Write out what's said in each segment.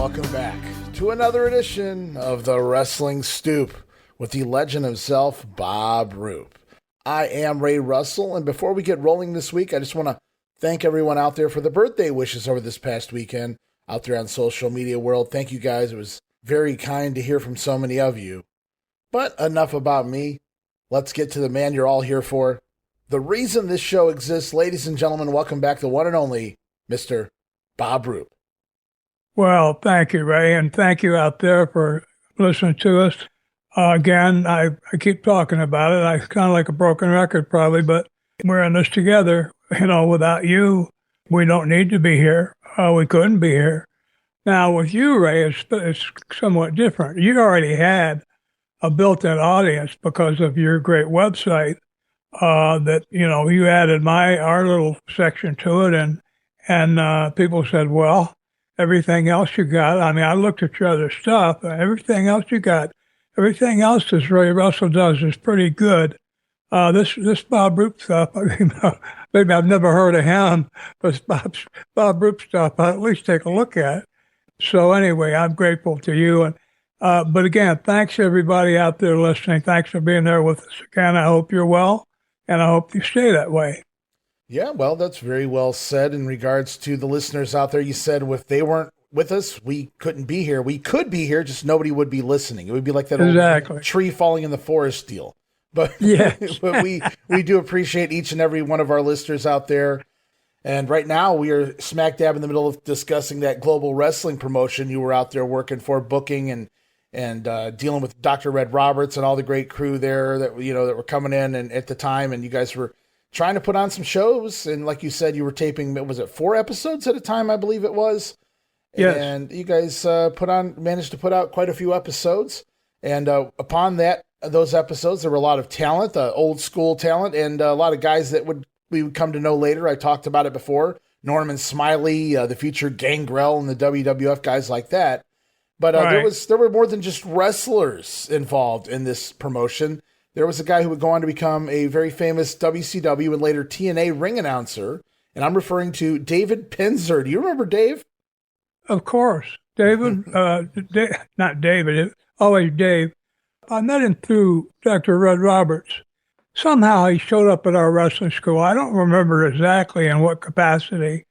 welcome back to another edition of the Wrestling Stoop with the legend himself, Bob Roop. I am Ray Russell, and before we get rolling this week, I just want to thank everyone out there for the birthday wishes over this past weekend out there on social media world. Thank you guys. It was very kind to hear from so many of you. But enough about me. Let's get to the man you're all here for. The reason this show exists, ladies and gentlemen, welcome back the one and only Mr. Bob Roop. Well, thank you, Ray, and thank you out there for listening to us. Again, I keep talking about it. I kind of like a broken record probably, but we're in this together. You know, without you, we don't need to be here. We couldn't be here. Now, with you, Ray, it's somewhat different. You already had a built-in audience because of your great website that, you know, you added our little section to it, and people said, well, everything else you got. I mean, I looked at your other stuff. Everything else you got, everything else that Ray Russell does is pretty good. This Bob Roop stuff, I mean, maybe I've never heard of him, but Bob Roop stuff, I'll at least take a look at. So anyway, I'm grateful to you. And but again, thanks everybody out there listening. Thanks for being there with us again. I hope you're well, and I hope you stay that way. Yeah, well, that's very well said in regards to the listeners out there. You said if they weren't with us, we couldn't be here. We could be here, just nobody would be listening. It would be like that old tree falling in the forest deal. But, yes. But we do appreciate each and every one of our listeners out there. And right now we are smack dab in the middle of discussing that global wrestling promotion you were out there working for, booking and dealing with Dr. Red Roberts and all the great crew there that were coming in and at the time, and you guys were trying to put on some shows, and like you said, you were taping, was it 4 episodes at a time, I believe it was? Yes. And you guys managed to put out quite a few episodes, and upon those episodes, there were a lot of talent, old school talent, and a lot of guys that we would come to know later. I talked about it before, Norman Smiley, the future Gangrel, and the WWF guys like that. But right. there were more than just wrestlers involved in this promotion. There was a guy who would go on to become a very famous WCW and later TNA ring announcer, and I'm referring to David Penzer. Do you remember Dave? Of course. David, not David, always Dave. I met him through Dr. Red Roberts. Somehow he showed up at our wrestling school. I don't remember exactly in what capacity,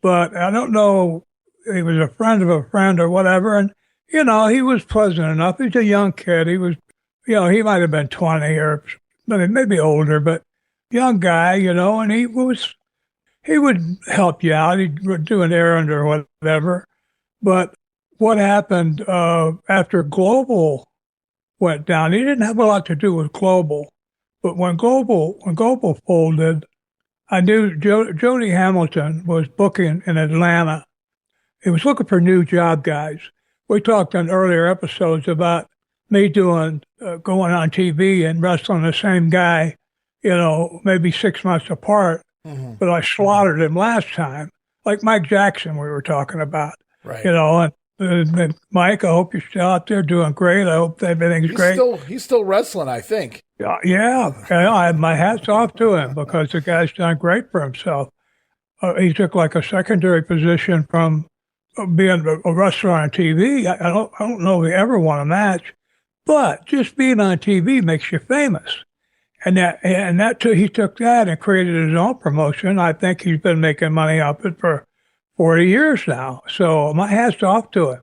but I don't know, he was a friend of a friend or whatever, and, you know, he was pleasant enough. He's a young kid. He was, you know, he might have been 20 or maybe older, but young guy, you know, and he would help you out. He'd do an errand or whatever. But what happened after Global went down, he didn't have a lot to do with Global. But when Global folded, I knew Jody Hamilton was booking in Atlanta. He was looking for new job guys. We talked on earlier episodes about me going on TV and wrestling the same guy, you know, maybe 6 months apart, but I slaughtered him last time, like Mike Jackson we were talking about, right? You know, and Mike, I hope you're still out there doing great. I hope everything's great. He's still wrestling, I think. Yeah. I have my hats off to him because the guy's done great for himself. He took like a secondary position from being a wrestler on TV. I don't know if he ever won a match. But just being on TV makes you famous. And he took that and created his own promotion. I think he's been making money off it for 40 years now. So my hat's off to him.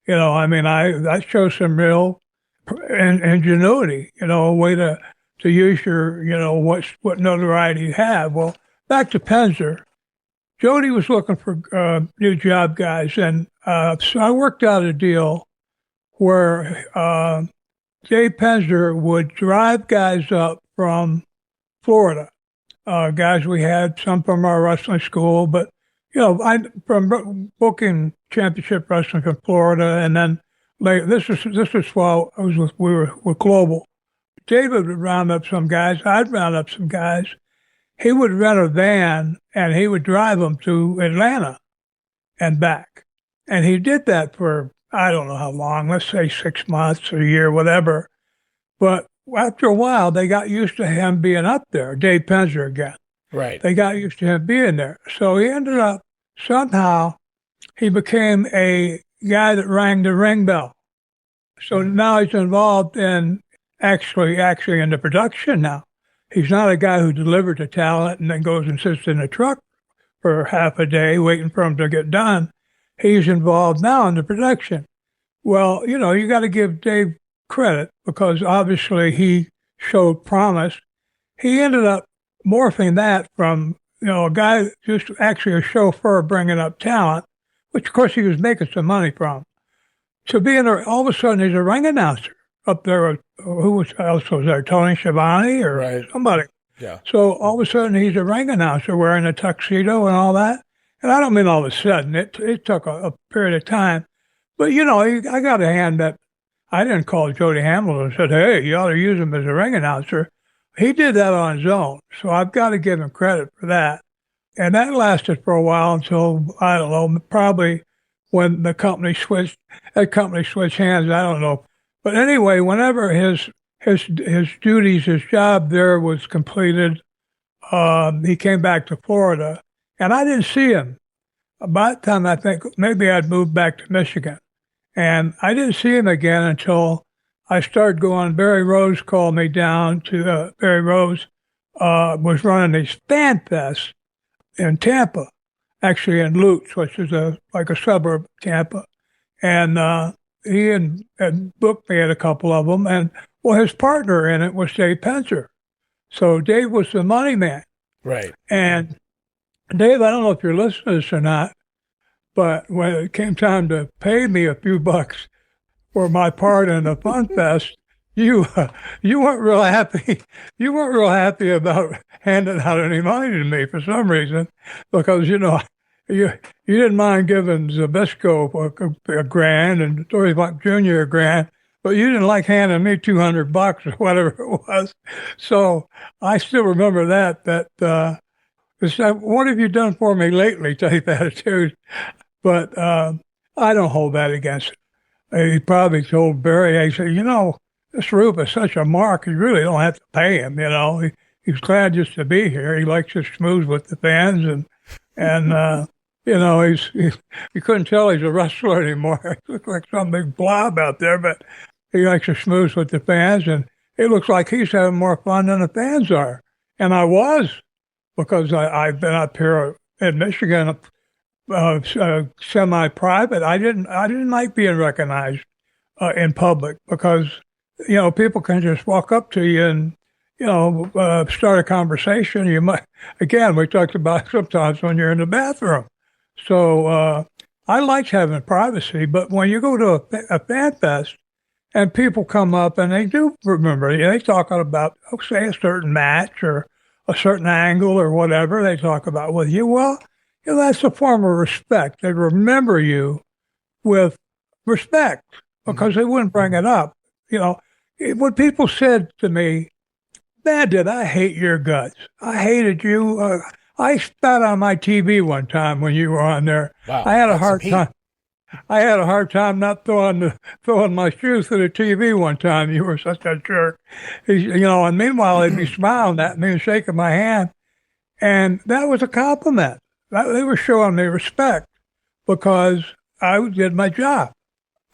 You know, I mean, I show some real ingenuity, you know, a way to use your, you know, what notoriety you have. Well, back to Penzer. Jody was looking for new job guys. And so I worked out a deal where Dave Penzer would drive guys up from Florida, guys we had, some from our wrestling school, but, you know, from booking championship wrestling from Florida, and then this was while we were with Global. David would round up some guys, I'd round up some guys. He would rent a van, and he would drive them to Atlanta and back. And he did that for, I don't know how long, let's say 6 months or a year, whatever. But after a while, they got used to him being up there, Dave Penzer again. Right. They got used to him being there. So he ended up, somehow, he became a guy that rang the ring bell. So now he's involved in actually in the production now. He's not a guy who delivered the talent and then goes and sits in the truck for half a day waiting for him to get done. He's involved now in the production. Well, you got to give Dave credit because obviously he showed promise. He ended up morphing that from, a guy just actually a chauffeur bringing up talent, which of course he was making some money from, to being all of a sudden he's a ring announcer up there. Who else was there? Tony Schiavone or somebody. Yeah. So all of a sudden he's a ring announcer wearing a tuxedo and all that. And I don't mean all of a sudden. It took a period of time. But, I got a hand that I didn't call Jody Hamilton and said, hey, you ought to use him as a ring announcer. He did that on his own. So I've got to give him credit for that. And that lasted for a while until, I don't know, probably when the company switched hands. I don't know. But anyway, whenever his duties, his job there was completed, he came back to Florida. And I didn't see him. By the time I think maybe I'd moved back to Michigan. And I didn't see him again until I started going. Barry Rose called me down to, Barry Rose was running these fan fests in Tampa, actually in Lutz, which is like a suburb of Tampa. And he had booked me at a couple of them. And, his partner in it was Dave Penzer. So Dave was the money man. Right. And Dave, I don't know if you're listening to this or not, but when it came time to pay me a few bucks for my part in the Fun Fest, you weren't real happy. You weren't real happy about handing out any money to me for some reason, because you didn't mind giving Zabisco a grand and Dory Buck Jr. a grand, but you didn't like handing me $200 or whatever it was. So I still remember that. What have you done for me lately type attitude? But I don't hold that against him. He probably told Barry, he said, this Roop is such a mark, you really don't have to pay him, He's glad just to be here. He likes to schmooze with the fans and you couldn't tell he's a wrestler anymore. He looks like some big blob out there, but he likes to schmooze with the fans, and it looks like he's having more fun than the fans are. And I was, because I've been up here in Michigan, semi-private. I didn't like being recognized in public because, people can just walk up to you and, start a conversation. You might, again, we talked about sometimes when you're in the bathroom. So I liked having privacy, but when you go to a fan fest and people come up and they do remember, they talk about, say, a certain match or a certain angle or whatever they talk about with you. Well, that's a form of respect. They remember you with respect because they wouldn't bring it up. When people said to me, man, did I hate your guts. I hated you. I spat on my TV one time when you were on there. Wow, I had a hard time. I had a hard time not throwing my shoes through the TV one time. You were such a jerk. And meanwhile, they'd be smiling at me and shaking my hand. And that was a compliment. They were showing me respect because I did my job.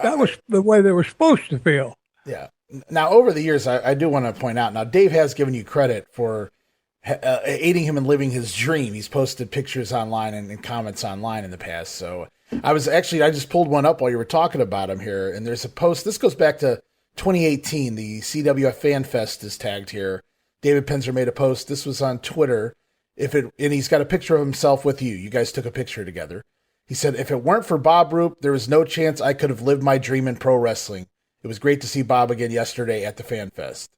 That was the way they were supposed to feel. Yeah. Now, over the years, I do want to point out, now, Dave has given you credit for aiding him in living his dream. He's posted pictures online and comments online in the past. So I just pulled one up while you were talking about him here, and there's a post. This goes back to 2018. The CWF Fan Fest is tagged here. David Penzer made a post. This was on Twitter. And he's got a picture of himself with you. You guys took a picture together. He said, if it weren't for Bob Roop, there was no chance I could have lived my dream in pro wrestling. It was great to see Bob again yesterday at the Fan Fest.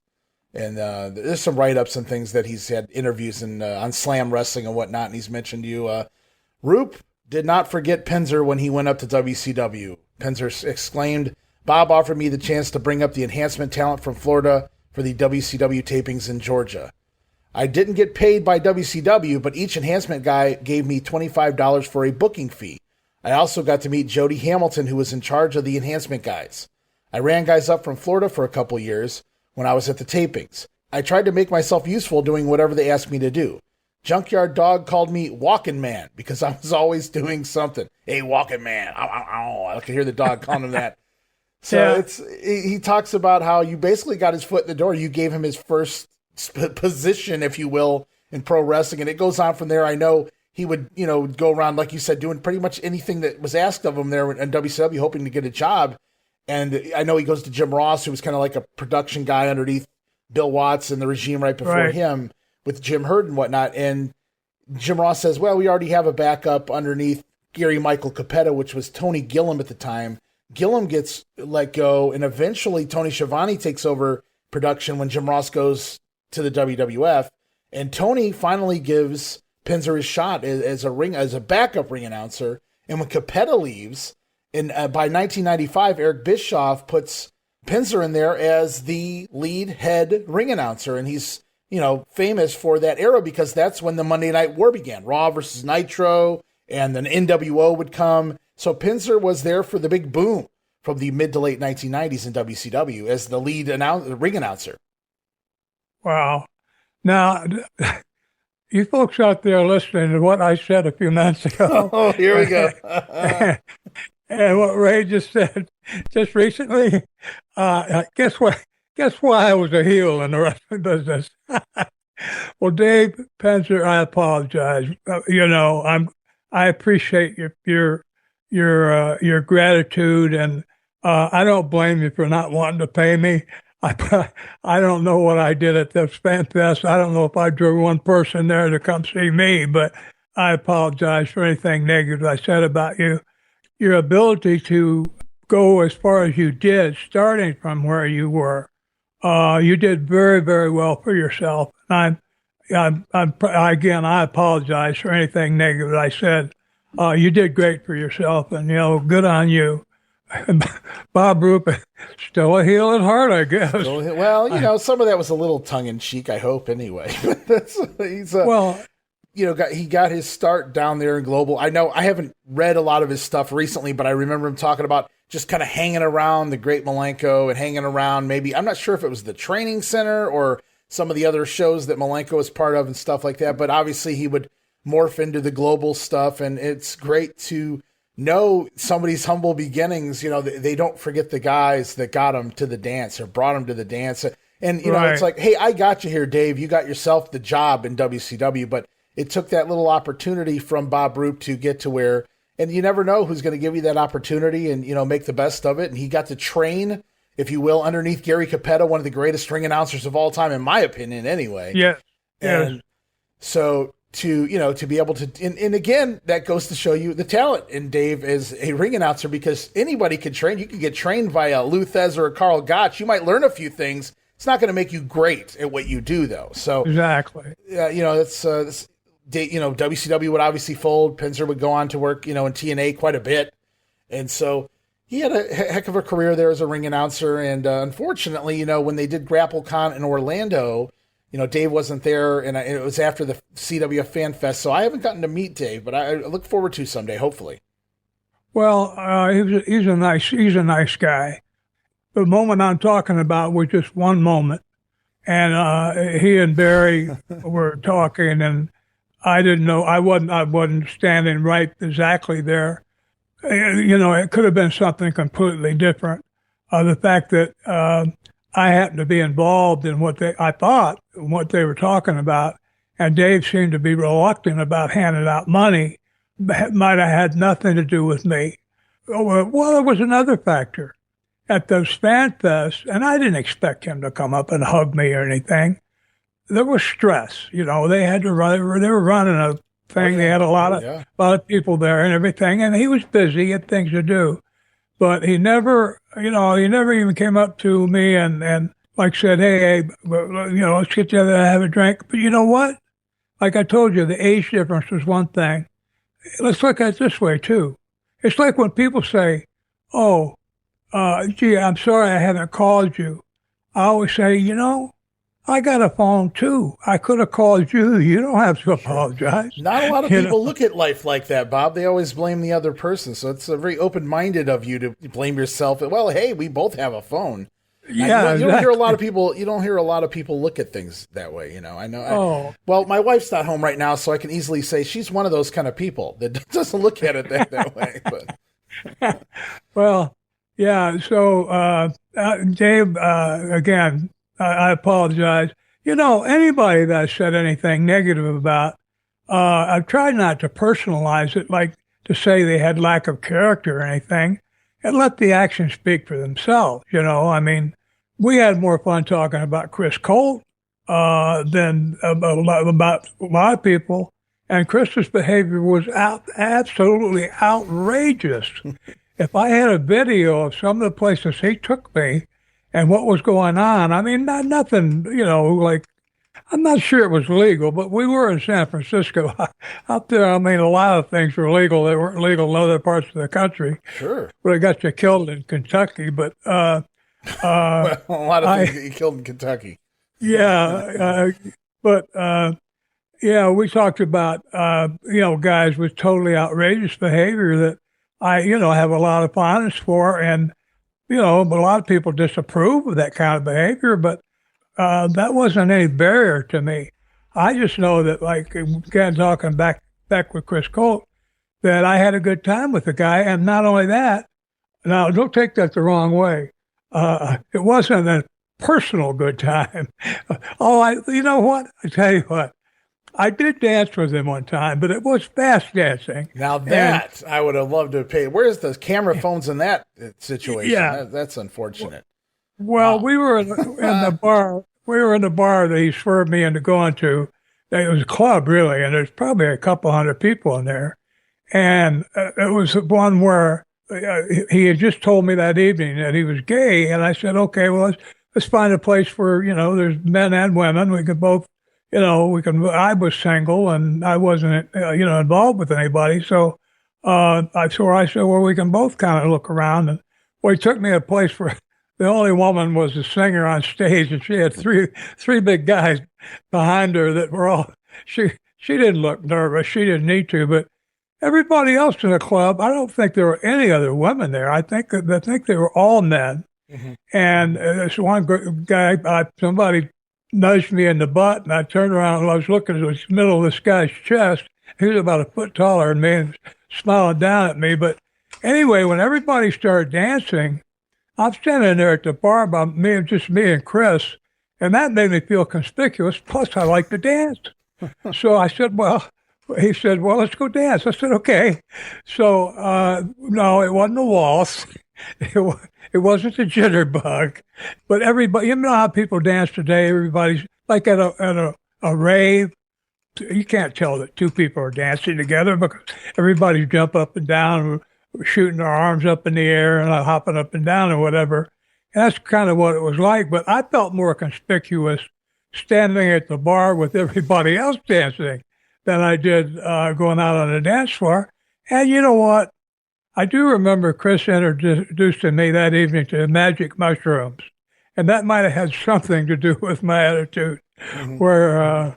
And there's some write-ups and things that he's had interviews on Slam Wrestling and whatnot, and he's mentioned you. Roop did not forget Penzer when he went up to WCW. Penzer exclaimed, Bob offered me the chance to bring up the enhancement talent from Florida for the WCW tapings in Georgia. I didn't get paid by WCW, but each enhancement guy gave me $25 for a booking fee. I also got to meet Jody Hamilton, who was in charge of the enhancement guys. I ran guys up from Florida for a couple years when I was at the tapings. I tried to make myself useful doing whatever they asked me to do. Junkyard Dog called me Walking Man because I was always doing something. Hey, Walking Man. I could hear the dog calling him that. So he talks about how you basically got his foot in the door. You gave him his first position, if you will, in pro wrestling. And it goes on from there. I know he would, go around, like you said, doing pretty much anything that was asked of him there in WCW, hoping to get a job. And I know he goes to Jim Ross, who was kind of like a production guy underneath Bill Watts and the regime right before him with Jim Herd and whatnot. And Jim Ross says, well, we already have a backup underneath Gary Michael Capetta, which was Tony Gillum at the time. Gillum gets let go, and eventually Tony Schiavone takes over production when Jim Ross goes to the WWF. And Tony finally gives Penzer his shot as a backup ring announcer. And when Capetta leaves, and by 1995, Eric Bischoff puts Penzer in there as the lead head ring announcer. And he's, famous for that era because that's when the Monday Night War began. Raw versus Nitro, and then NWO would come. So Penzer was there for the big boom from the mid to late 1990s in WCW as the lead ring announcer. Wow. Now, you folks out there listening to what I said a few minutes ago. Oh, here we go. And what Ray just said just recently, guess what? Guess why I was a heel in the wrestling business? Well, Dave Penzer, I apologize. I appreciate your gratitude, and I don't blame you for not wanting to pay me. I don't know what I did at the Fan Fest. I don't know if I drew one person there to come see me, but I apologize for anything negative I said about you. Your ability to go as far as you did, starting from where you were, you did very, very well for yourself. And I apologize for anything negative I said. You did great for yourself, and good on you. Bob Roop, still a heel at heart, I guess. Well, some of that was a little tongue in cheek, I hope, anyway. He got his start down there in Global. I know I haven't read a lot of his stuff recently, but I remember him talking about just kind of hanging around the Great Malenko and hanging around maybe, I'm not sure if it was the training center or some of the other shows that Malenko was part of and stuff like that, but obviously he would morph into the Global stuff, and it's great to know somebody's humble beginnings. They don't forget the guys that got them to the dance or brought them to the dance. And, It's like, hey, I got you here, Dave. You got yourself the job in WCW, but it took that little opportunity from Bob Roop to get to where, and you never know who's going to give you that opportunity and, make the best of it. And he got to train, if you will, underneath Gary Capetta, one of the greatest ring announcers of all time, in my opinion, anyway. Yeah. And so to be able to, and again, that goes to show you the talent in Dave as a ring announcer, because anybody can train. You can get trained by a Lou Thez or a Carl Gotch. You might learn a few things. It's not going to make you great at what you do, though. So exactly. WCW would obviously fold. Penzer would go on to work, in TNA quite a bit. And so he had a heck of a career there as a ring announcer. And unfortunately, when they did GrappleCon in Orlando, Dave wasn't there, and it was after the CWF Fan Fest, so I haven't gotten to meet Dave, but I look forward to someday, hopefully. Well, he's a nice guy. The moment I'm talking about was just one moment, and he and Barry were talking, and I didn't know, I wasn't standing right exactly there. It could have been something completely different. The fact that I happened to be involved in what they were talking about, and Dave seemed to be reluctant about handing out money. That might have had nothing to do with me. Well, there was another factor. At those Fan Fest, and I didn't expect him to come up and hug me or anything, there was stress. They had to run, they were running a thing. They had a lot of people there and everything, and he was busy, he had things to do. But he never even came up to me and like said, hey, let's get together and have a drink. But you know what? Like I told you, the age difference was one thing. Let's look at it this way, too. It's like when people say, oh, gee, I'm sorry I haven't called you. I always say, I got a phone, too. I could have called you. You don't have to apologize. Not a lot of people look at life like that, Bob. They always blame the other person. So it's very open-minded of you to blame yourself. Well, hey, we both have a phone. Yeah, you don't hear a lot of people. You don't hear a lot of people look at things that way. I know. Well, my wife's not home right now, so I can easily say she's one of those kind of people that doesn't look at it that way. But well, yeah. So, Dave, again, I apologize. Anybody that I said anything negative about, I've tried not to personalize it, like to say they had lack of character or anything, and let the actions speak for themselves. I mean, we had more fun talking about Chris Colt than about a lot of people, and Chris's behavior was absolutely outrageous. If I had a video of some of the places he took me and what was going on, I mean, nothing, like, I'm not sure it was legal, but we were in San Francisco. Out there, I mean, a lot of things were legal. They weren't legal in other parts of the country. Sure. But it got you killed in Kentucky. But well, a lot of things get you killed in Kentucky. Yeah. We talked about, guys with totally outrageous behavior that I have a lot of fondness for. And, but a lot of people disapprove of that kind of behavior. But that wasn't any barrier to me. I just know that, like, again, talking back with Chris Colt, that I had a good time with the guy. And not only that, now don't take that the wrong way. It wasn't a personal good time. You know what? I tell you what, I did dance with him one time, but it was fast dancing. Now that I would have loved to pay. Where's the camera phones in that situation? Yeah. That's unfortunate. Well, we were in the bar. We were in the bar that he swerved me into going to. It was a club, really, and there's probably a couple hundred people in there. And it was one where he had just told me that evening that he was gay, and I said, okay, well, let's find a place where, there's men and women. We could both, I was single, and I wasn't, involved with anybody. So I said, well, we can both kind of look around. And well, he took me to a place where the only woman was the singer on stage, and she had three big guys behind her that were all, she didn't look nervous. She didn't need to, but everybody else in the club, I don't think there were any other women there. I think they were all men. Mm-hmm. And this one guy, somebody nudged me in the butt, and I turned around and I was looking at the middle of this guy's chest. He was about a foot taller than me and smiling down at me. But anyway, when everybody started dancing, I'm standing there at the bar by just me and Chris, and that made me feel conspicuous. Plus, I like to dance. So I said, he said, well, let's go dance. I said, okay. So, no, it wasn't a waltz. It wasn't the jitterbug. But everybody, you know how people dance today? Everybody's like at a rave. You can't tell that two people are dancing together because everybody jump up and down, shooting their arms up in the air and hopping up and down or whatever. And that's kind of what it was like. But I felt more conspicuous standing at the bar with everybody else dancing than I did going out on the dance floor. And you know what? I do remember Chris introducing me that evening to magic mushrooms. And that might have had something to do with my attitude, where,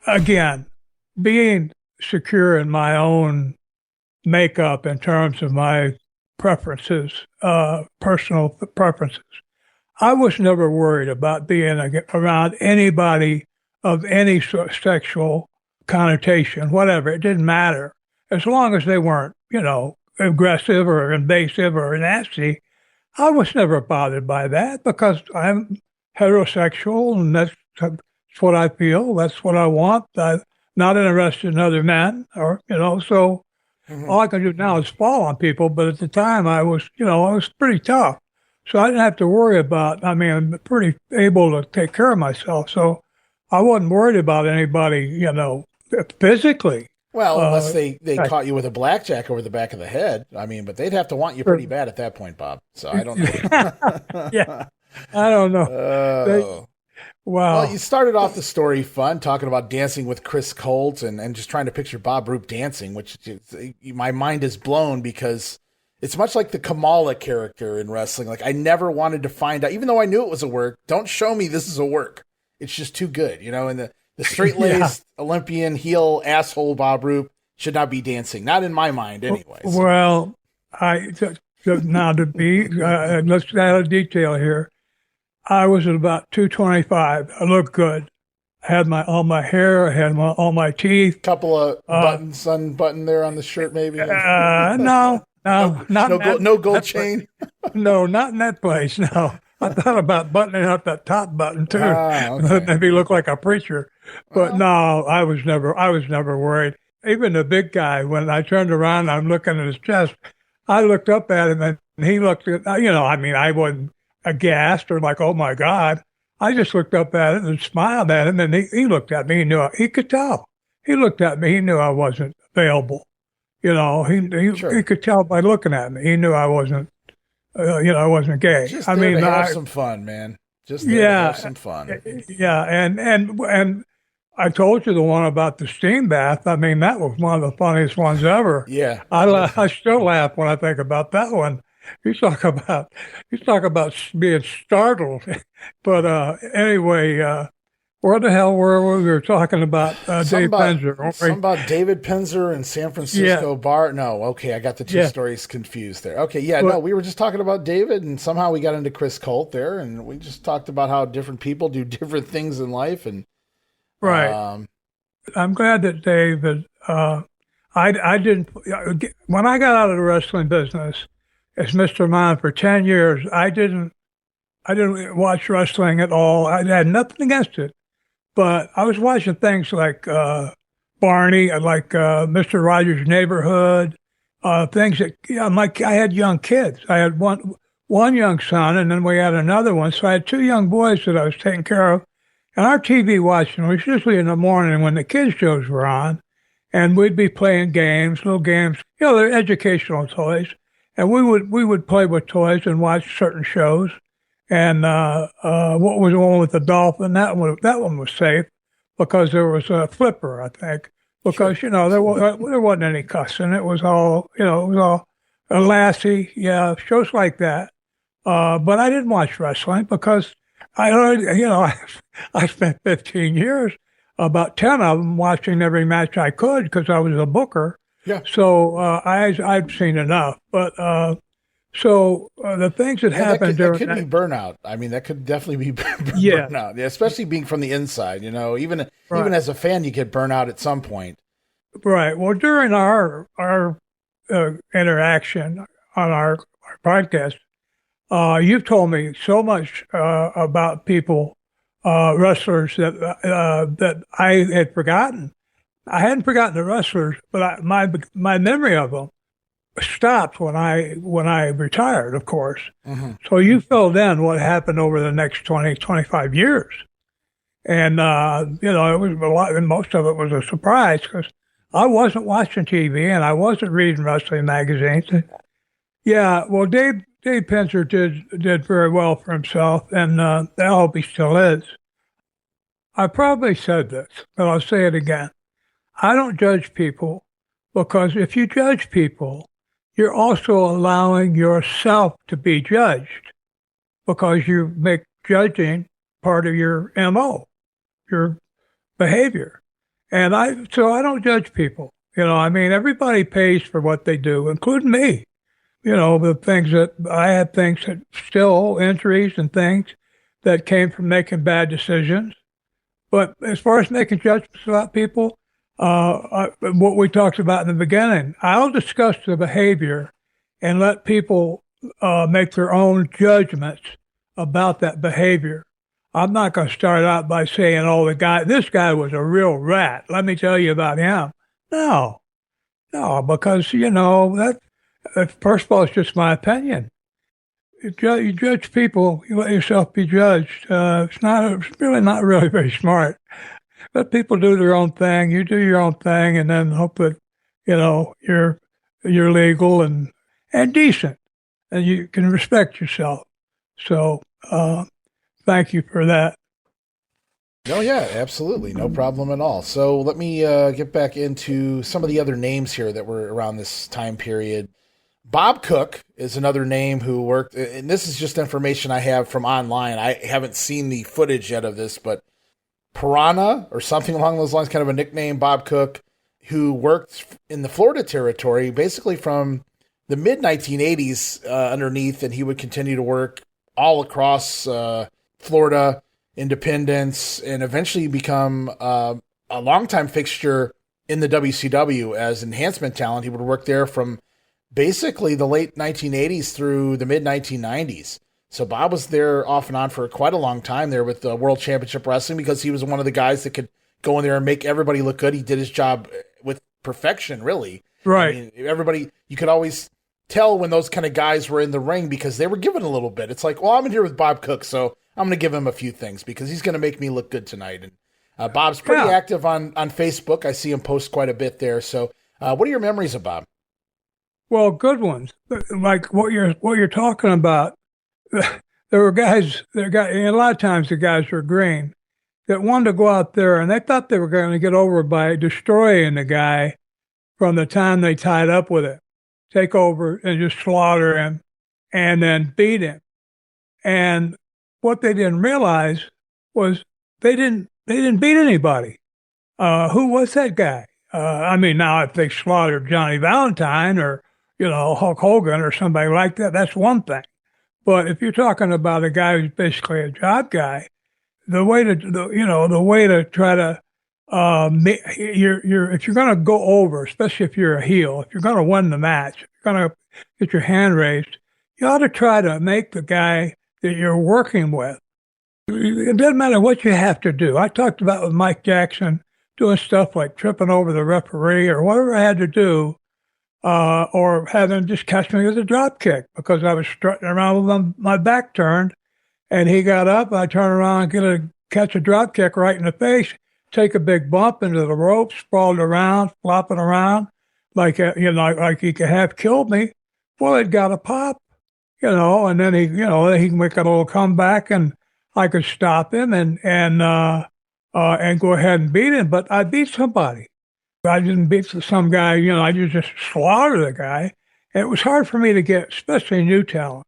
again, being secure in my own makeup in terms of my preferences, personal preferences. I was never worried about being around anybody of any sexual connotation, whatever. It didn't matter. As long as they weren't, aggressive or invasive or nasty, I was never bothered by that because I'm heterosexual and that's what I feel. That's what I want. I'm not interested in other men so all I can do now is fall on people. But at the time I was pretty tough. So I didn't have to worry about, I'm pretty able to take care of myself. So I wasn't worried about anybody, physically. Well, unless they caught you with a blackjack over the back of the head. But they'd have to want you pretty bad at that point, Bob. So I don't know. Yeah, I don't know. Wow. Well, you started off the story fun, talking about dancing with Chris Colt and just trying to picture Bob Roop dancing, which my mind is blown because it's much like the Kamala character in wrestling. Like, I never wanted to find out, even though I knew it was a work, don't show me this is a work. It's just too good, and the straight-laced Olympian heel asshole Bob Roop should not be dancing. Not in my mind, anyways. Well, now to be, let's add a detail here. I was at about 225. I looked good. I had all my hair. I had all my teeth. Couple of buttons unbuttoned there on the shirt, maybe. No, no gold chain. No, not in that place. No, I thought about buttoning up that top button too. Okay. Maybe look like a preacher. But no, I was never worried. Even the big guy, when I turned around, I'm looking at his chest. I looked up at him, and he looked at, I wasn't aghast or like, oh my God. I just looked up at it and smiled at him, and he looked at me. He could tell. He looked at me. He knew I wasn't available. He could tell by looking at me. He knew I wasn't, I wasn't gay. Just to have some fun, man. Just to have some fun. Yeah, and I told you the one about the steam bath. I mean, that was one of the funniest ones ever. Yeah. I still laugh when I think about that one. You talk about being startled. But anyway, where the hell were we? We were talking about Dave Penzer. Something about David Penzer and San Francisco bar. No, okay, I got the two stories confused there. Okay, we were just talking about David, and somehow we got into Chris Colt there, and we just talked about how different people do different things in life. And right. I'm glad that David. I didn't when I got out of the wrestling business as Mr. Mind for 10 years. I didn't watch wrestling at all. I had nothing against it. But I was watching things like Barney, like Mr. Rogers' Neighborhood, things that I had young kids. I had one young son, and then we had another one. So I had two young boys that I was taking care of. And our TV watching was usually in the morning when the kids shows were on, and we'd be playing little games. They're educational toys, and we would play with toys and watch certain shows. And what was the one with the dolphin? That one was safe because there was a flipper, I think. Because there wasn't any cussing. It was all a Lassie, shows like that. But I didn't watch wrestling because I spent 15 years, about 10 of them, watching every match I could because I was a booker. Yeah. So I'd seen enough, but. So the things that happened that could be burnout. I mean, that could definitely be burnout, especially being from the inside. Even as a fan, you get burnout at some point. Right. Well, during our interaction on our podcast, you've told me so much about people, wrestlers that I had forgotten. I hadn't forgotten the wrestlers, but my memory of them stopped when I retired, of course. Mm-hmm. So you filled in what happened over the next 20, 25 years. And, it was a lot, and most of it was a surprise because I wasn't watching TV and I wasn't reading wrestling magazines. Yeah, well, Dave Penzer did very well for himself, and I hope he still is. I probably said this, but I'll say it again. I don't judge people because if you judge people, you're also allowing yourself to be judged because you make judging part of your MO, your behavior. And I don't judge people. Everybody pays for what they do, including me. The things that I had that still injuries and things that came from making bad decisions. But as far as making judgments about people, what we talked about in the beginning, I'll discuss the behavior and let people make their own judgments about that behavior. I'm not going to start out by saying, this guy was a real rat. Let me tell you about him. No, because, that first of all, it's just my opinion. You judge people, you let yourself be judged. It's really not really very smart. Let people do their own thing. You do your own thing, and then hope that you're legal and decent, and you can respect yourself. So, thank you for that. Oh yeah, absolutely, no problem at all. So let me get back into some of the other names here that were around this time period. Bob Cook is another name who worked, and this is just information I have from online. I haven't seen the footage yet of this, but Piranha or something along those lines, kind of a nickname, Bob Cook, who worked in the Florida territory basically from the mid-1980s underneath, and he would continue to work all across Florida, Independence, and eventually become a longtime fixture in the WCW as enhancement talent. He would work there from basically the late 1980s through the mid 1990s. So Bob was there off and on for quite a long time there with the World Championship Wrestling, because he was one of the guys that could go in there and make everybody look good. He did his job with perfection, really. Right. I mean, everybody, you could always tell when those kind of guys were in the ring because they were given a little bit. It's like, well, I'm in here with Bob Cook, so I'm going to give him a few things because he's going to make me look good tonight. And Bob's pretty active on Facebook. I see him post quite a bit there. So what are your memories of Bob? Well, good ones. Like what you're talking about. There were guys, and a lot of times the guys were green, that wanted to go out there and they thought they were going to get over by destroying the guy from the time they tied up with it, take over and just slaughter him and then beat him. And what they didn't realize was they didn't beat anybody. Who was that guy? I mean, now if they slaughtered Johnny Valentine or, Hulk Hogan or somebody like that, that's one thing. But if you're talking about a guy who's basically a job guy, the way to try to, if you're going to go over, especially if you're a heel, if you're going to win the match, if you're going to get your hand raised, you ought to try to make the guy that you're working with. It doesn't matter what you have to do. I talked about with Mike Jackson doing stuff like tripping over the referee or whatever I had to do, or having him just catch me with a drop kick because I was strutting around with my back turned, and he got up. I turn around and catch a drop kick right in the face, take a big bump into the rope, sprawled around, flopping around like he could have killed me. Well, it got a pop, and then he can make a little comeback, and I could stop him and go ahead and beat him. But I beat somebody. I didn't beat some guy, I just slaughtered the guy. And it was hard for me to get, especially new talent.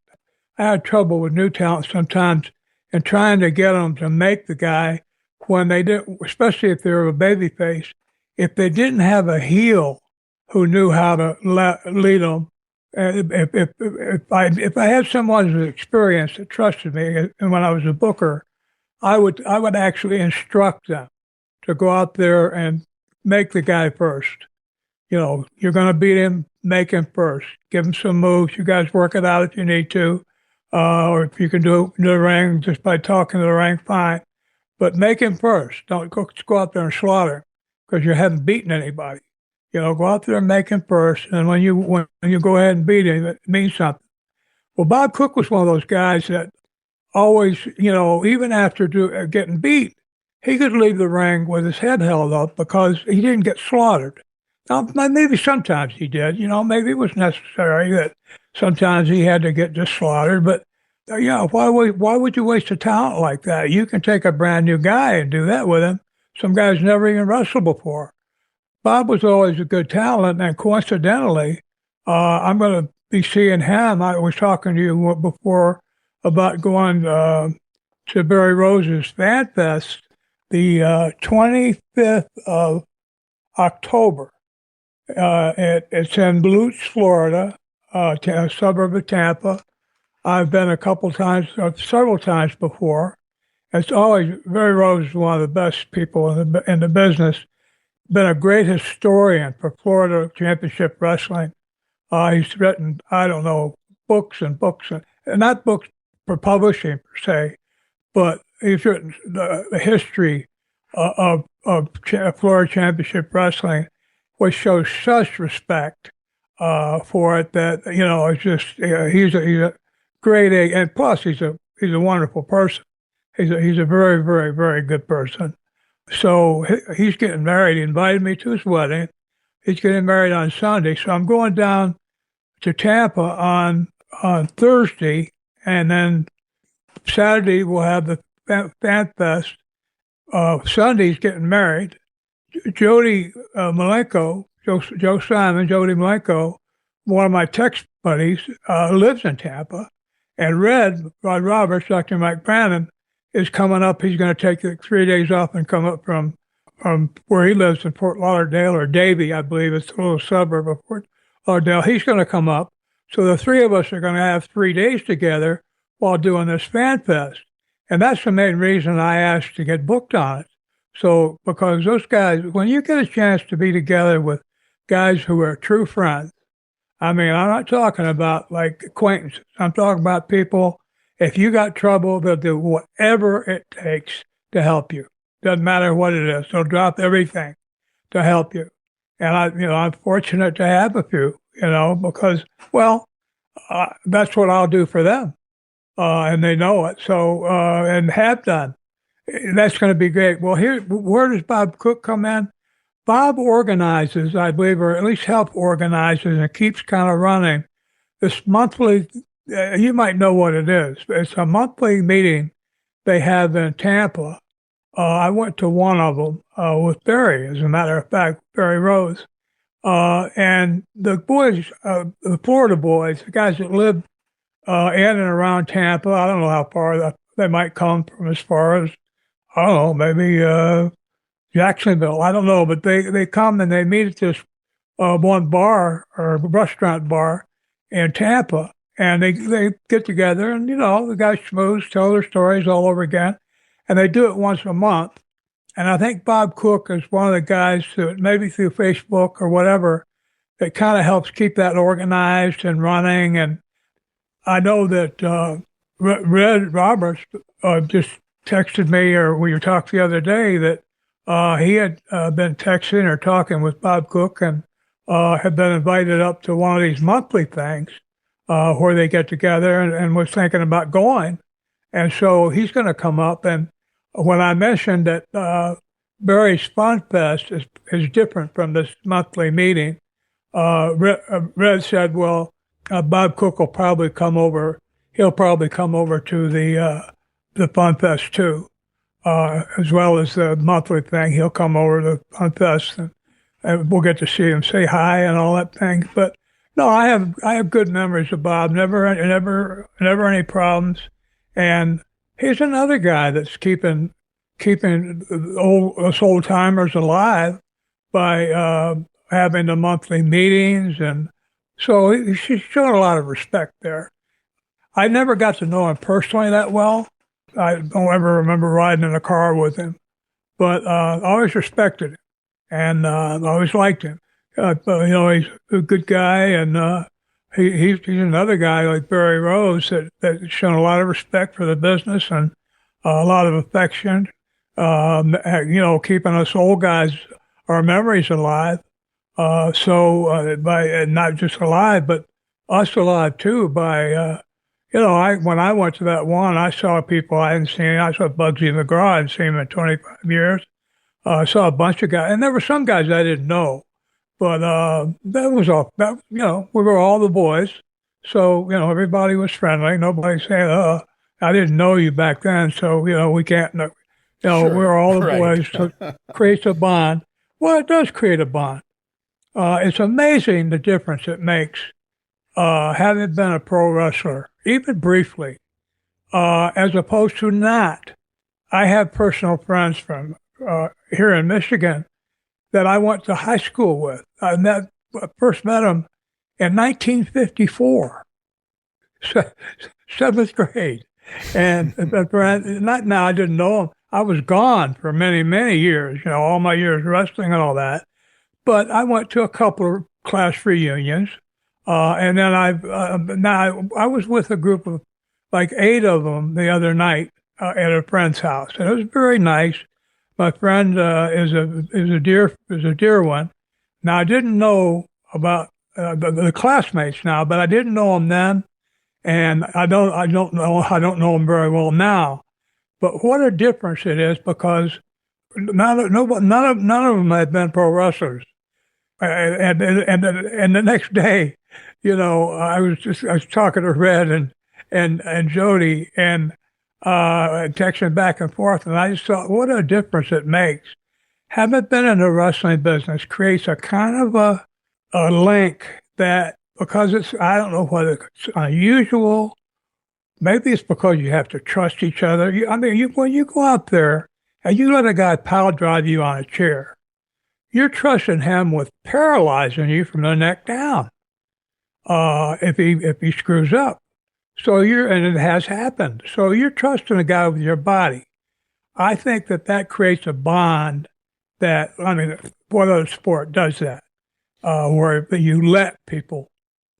I had trouble with new talent sometimes and trying to get them to make the guy when they did, especially if they were a babyface, if they didn't have a heel who knew how to lead them. If I had someone who's experienced that trusted me, and when I was a booker, I would actually instruct them to go out there and make the guy first. You're going to beat him, make him first. Give him some moves. You guys work it out if you need to. Or if you can do the ring just by talking to the ring, fine. But make him first. Don't go out there and slaughter him because you haven't beaten anybody. Go out there and make him first. And when you go ahead and beat him, it means something. Well, Bob Cook was one of those guys that always, even after getting beat, he could leave the ring with his head held up because he didn't get slaughtered. Now, maybe sometimes he did, maybe it was necessary that sometimes he had to get just slaughtered. But, why would you waste a talent like that? You can take a brand new guy and do that with him. Some guys never even wrestled before. Bob was always a good talent, and coincidentally, I'm going to be seeing him. I was talking to you before about going to Barry Rose's Fan Fest the 25th of October. It's in Blues, Florida, a suburb of Tampa. I've been several times before. It's always, Barry Rose is one of the best people in the business. Been a great historian for Florida Championship Wrestling. He's written, books and books, and not books for publishing per se, but he's written the history of Florida Championship Wrestling, which shows such respect for it that it's just he's a great egg, and plus he's a wonderful person. He's a very, very, very good person. So he's getting married. He invited me to his wedding. He's getting married on Sunday, so I'm going down to Tampa on Thursday, and then Saturday we'll have the Fan Fest. Sunday's getting married. Jody Malenko, Joe Simon, Jody Malenko, one of my text buddies, lives in Tampa. And Rod Roberts, Dr. Mike Brannon, is coming up. He's going to take 3 days off and come up from where he lives in Fort Lauderdale, or Davie, I believe it's a little suburb of Fort Lauderdale. He's going to come up. So the three of us are going to have 3 days together while doing this Fan Fest. And that's the main reason I asked to get booked on it. So, because those guys, when you get a chance to be together with guys who are true friends, I mean, I'm not talking about like acquaintances. I'm talking about people, if you got trouble, they'll do whatever it takes to help you. Doesn't matter what it is. They'll drop everything to help you. And I'm fortunate to have a few, because, that's what I'll do for them. And they know it. So, and have done. That's going to be great. Well, where does Bob Cook come in? Bob organizes, I believe, or at least help organizes and keeps kind of running this monthly, you might know what it is. It's a monthly meeting they have in Tampa. I went to one of them with Barry, as a matter of fact, Barry Rose. And the boys, the Florida boys, the guys that live in and around Tampa, I don't know how far they might come from, as far as, I don't know, maybe Jacksonville, I don't know, but they come and they meet at this one bar or restaurant bar in Tampa, and they get together and, the guys schmooze, tell their stories all over again, and they do it once a month. And I think Bob Cook is one of the guys that maybe through Facebook or whatever that kind of helps keep that organized and running. And I know that Red Roberts just texted me, or we talked the other day, that he had been texting or talking with Bob Cook and had been invited up to one of these monthly things where they get together and was thinking about going. And so he's going to come up. And when I mentioned that Barry's Fun Fest is different from this monthly meeting, Red said, well, Bob Cook will probably come over. He'll probably come over to the Fun Fest too. As well as the monthly thing, he'll come over to the Fun Fest, and we'll get to see him, say hi, and all that thing. But no, I have good memories of Bob. Never any problems. And he's another guy that's keeping us old timers alive by having the monthly meetings, and so he's showing a lot of respect there. I never got to know him personally that well. I don't ever remember riding in a car with him, but I always respected him and always liked him. He's a good guy, and he's another guy like Barry Rose that's shown a lot of respect for the business and a lot of affection. Keeping us old guys, our memories alive. By not just alive, but us alive too. By when I went to that one, I saw people I hadn't seen. I saw Bugsy McGraw. I hadn't seen him in 25 years. I saw a bunch of guys, and there were some guys I didn't know, but that was all. We were all the boys, so everybody was friendly. Nobody saying, I didn't know you back then, so we can't. Sure, we're all the boys. So it creates a bond. Well, it does create a bond. It's amazing the difference it makes having been a pro wrestler, even briefly, as opposed to not. I have personal friends from here in Michigan that I went to high school with. I first met them in 1954, seventh grade. And not now, I didn't know them. I was gone for many, many years, all my years wrestling and all that. But I went to a couple of class reunions. And then I was with a group of like 8 of them the other night at a friend's house. And it was very nice. My friend is a dear one. Now, I didn't know about the classmates now, but I didn't know them then. And I don't know them very well now. But what a difference it is, because none of them had been pro wrestlers. And the next day, I was talking to Red and Jody and texting back and forth, and I just thought, what a difference it makes. Having been in the wrestling business creates a kind of a link that, because I don't know whether it's unusual. Maybe it's because you have to trust each other. When you go out there and you let a guy pile drive you on a chair, you're trusting him with paralyzing you from the neck down if he screws up. And it has happened. So you're trusting a guy with your body. I think that creates a bond what other sport does that? Where you let people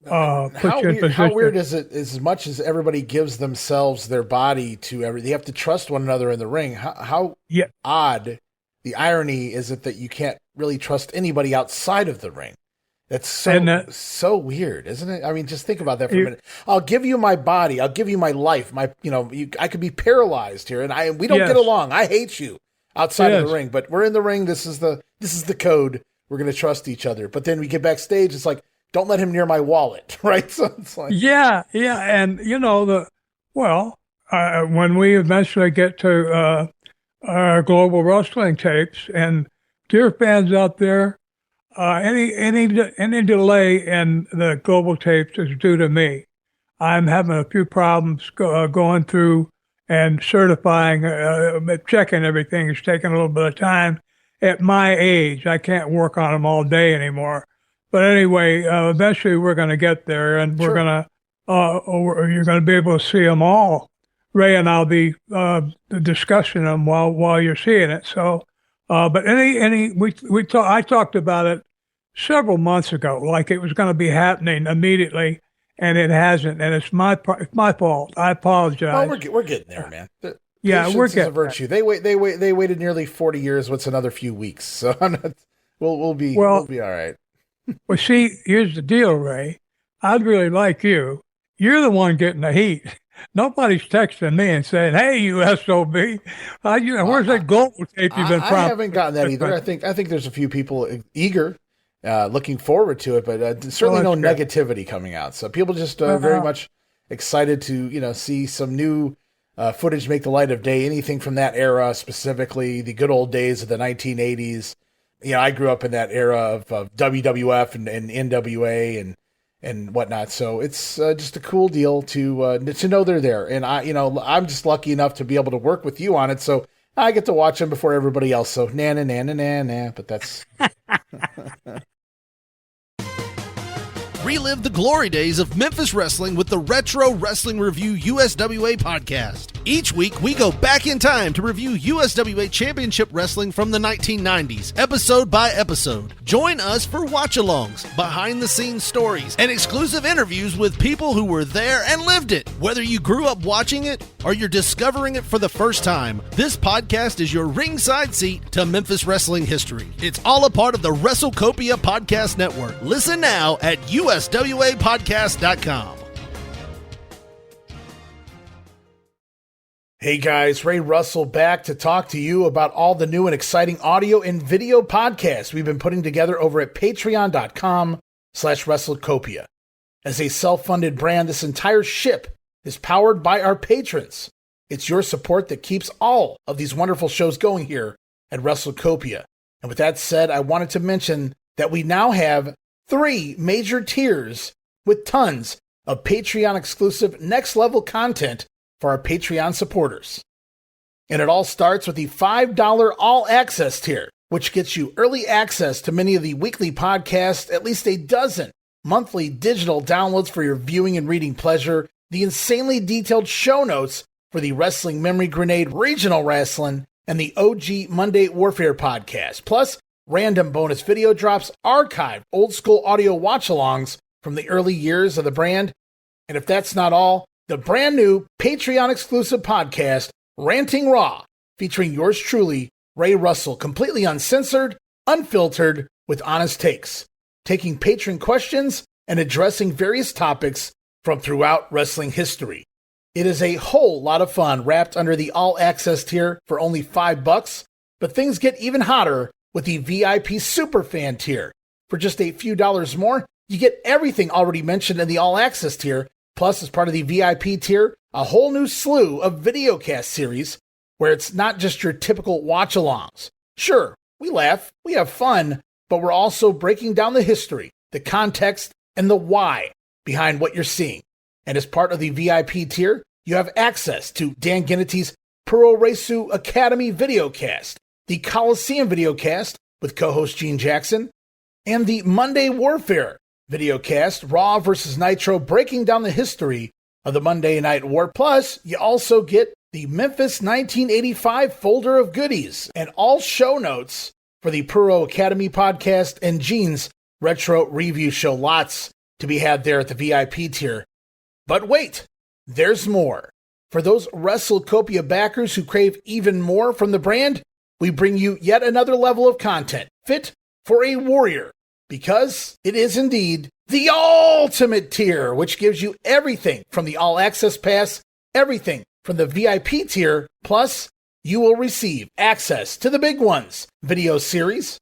put you in position. How weird is it? As much as everybody gives themselves their body to they have to trust one another in the ring. How odd the irony is it that you can't really trust anybody outside of the ring. That's so weird, isn't it? I mean, just think about that for a minute. I'll give you my body. I'll give you my life. I could be paralyzed here, and we don't get along. I hate you outside of the ring, but we're in the ring. This is the code. We're going to trust each other. But then we get backstage. It's like, don't let him near my wallet, right? So it's like, and when we eventually get to our global wrestling tapes, and dear fans out there. Any delay in the global tapes is due to me. I'm having a few problems going through and certifying, checking everything. It's taking a little bit of time. At my age, I can't work on them all day anymore. But anyway, eventually we're going to get there, and you're going to be able to see them all. Ray and I'll be discussing them while you're seeing it. So, but I talked about it several months ago, like it was going to be happening immediately, and it hasn't, and it's my fault. I apologize. Well, we're getting there, man. We're getting a virtue. There. They waited nearly 40 years. What's another few weeks? So we'll be all right. Well, see, here's the deal, Ray. I'd really like you. You're the one getting the heat. Nobody's texting me and saying, "Hey, you SOB, where's that global tape you've been promised?" I haven't gotten that either. I think there's a few people eager. Looking forward to it, but certainly no negativity coming out. So people just very much excited to see some new footage make the light of day. Anything from that era, specifically the good old days of the 1980s. I grew up in that era of WWF and NWA and whatnot. So it's just a cool deal to know they're there. And I'm just lucky enough to be able to work with you on it. So I get to watch them before everybody else. So na. But that's. Relive the glory days of Memphis wrestling with the Retro Wrestling Review USWA podcast. Each week, we go back in time to review USWA Championship Wrestling from the 1990s, episode by episode. Join us for watch-alongs, behind-the-scenes stories, and exclusive interviews with people who were there and lived it. Whether you grew up watching it or you're discovering it for the first time, this podcast is your ringside seat to Memphis wrestling history. It's all a part of the WrestleCopia Podcast Network. Listen now at uswapodcast.com. Hey guys, Ray Russell back to talk to you about all the new and exciting audio and video podcasts we've been putting together over at patreon.com/WrestleCopia. As a self-funded brand, this entire ship is powered by our patrons. It's your support that keeps all of these wonderful shows going here at WrestleCopia. And with that said, I wanted to mention that we now have 3 major tiers with tons of Patreon-exclusive next-level content for our Patreon supporters. And it all starts with the $5 all-access tier, which gets you early access to many of the weekly podcasts, at least a dozen monthly digital downloads for your viewing and reading pleasure, the insanely detailed show notes for the Wrestling Memory Grenade Regional Wrestling, and the OG Monday Warfare podcast, plus random bonus video drops, archived old-school audio watch-alongs from the early years of the brand. And if that's not all, the brand new Patreon-exclusive podcast, Ranting Raw, featuring yours truly, Ray Russell, completely uncensored, unfiltered, with honest takes, taking patron questions and addressing various topics from throughout wrestling history. It is a whole lot of fun wrapped under the all-access tier for only $5, but things get even hotter with the VIP Superfan tier. For just a few dollars more, you get everything already mentioned in the all-access tier, plus as part of the VIP tier, a whole new slew of videocast series where it's not just your typical watch-alongs. Sure, we laugh, we have fun, but we're also breaking down the history, the context, and the why behind what you're seeing. And as part of the VIP tier, you have access to Dan Gennety's Puro Resu Academy videocast, the Coliseum videocast with co-host Gene Jackson, and the Monday Warfare videocast, Raw vs. Nitro, breaking down the history of the Monday Night War. Plus, you also get the Memphis 1985 folder of goodies and all show notes for the Puro Academy podcast and Gene's Retro Review Show. Lots to be had there at the VIP tier. But wait, there's more. For those WrestleCopia backers who crave even more from the brand, we bring you yet another level of content fit for a warrior, because it is indeed the ultimate tier, which gives you everything from the All Access Pass, everything from the VIP tier, plus you will receive access to the big ones video series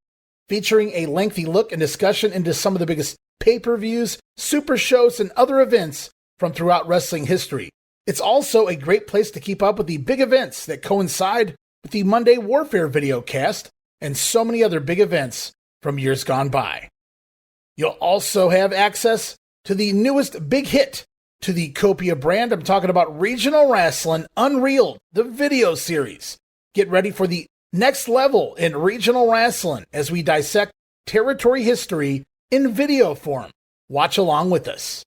featuring a lengthy look and discussion into some of the biggest pay-per-views, super shows, and other events from throughout wrestling history. It's also a great place to keep up with the big events that coincide with the Monday Warfare video cast and so many other big events from years gone by. You'll also have access to the newest big hit to the Copia brand. I'm talking about Regional Wrestling Unreal, the video series. Get ready for the next level in regional wrestling as we dissect territory history in video form. Watch along with us.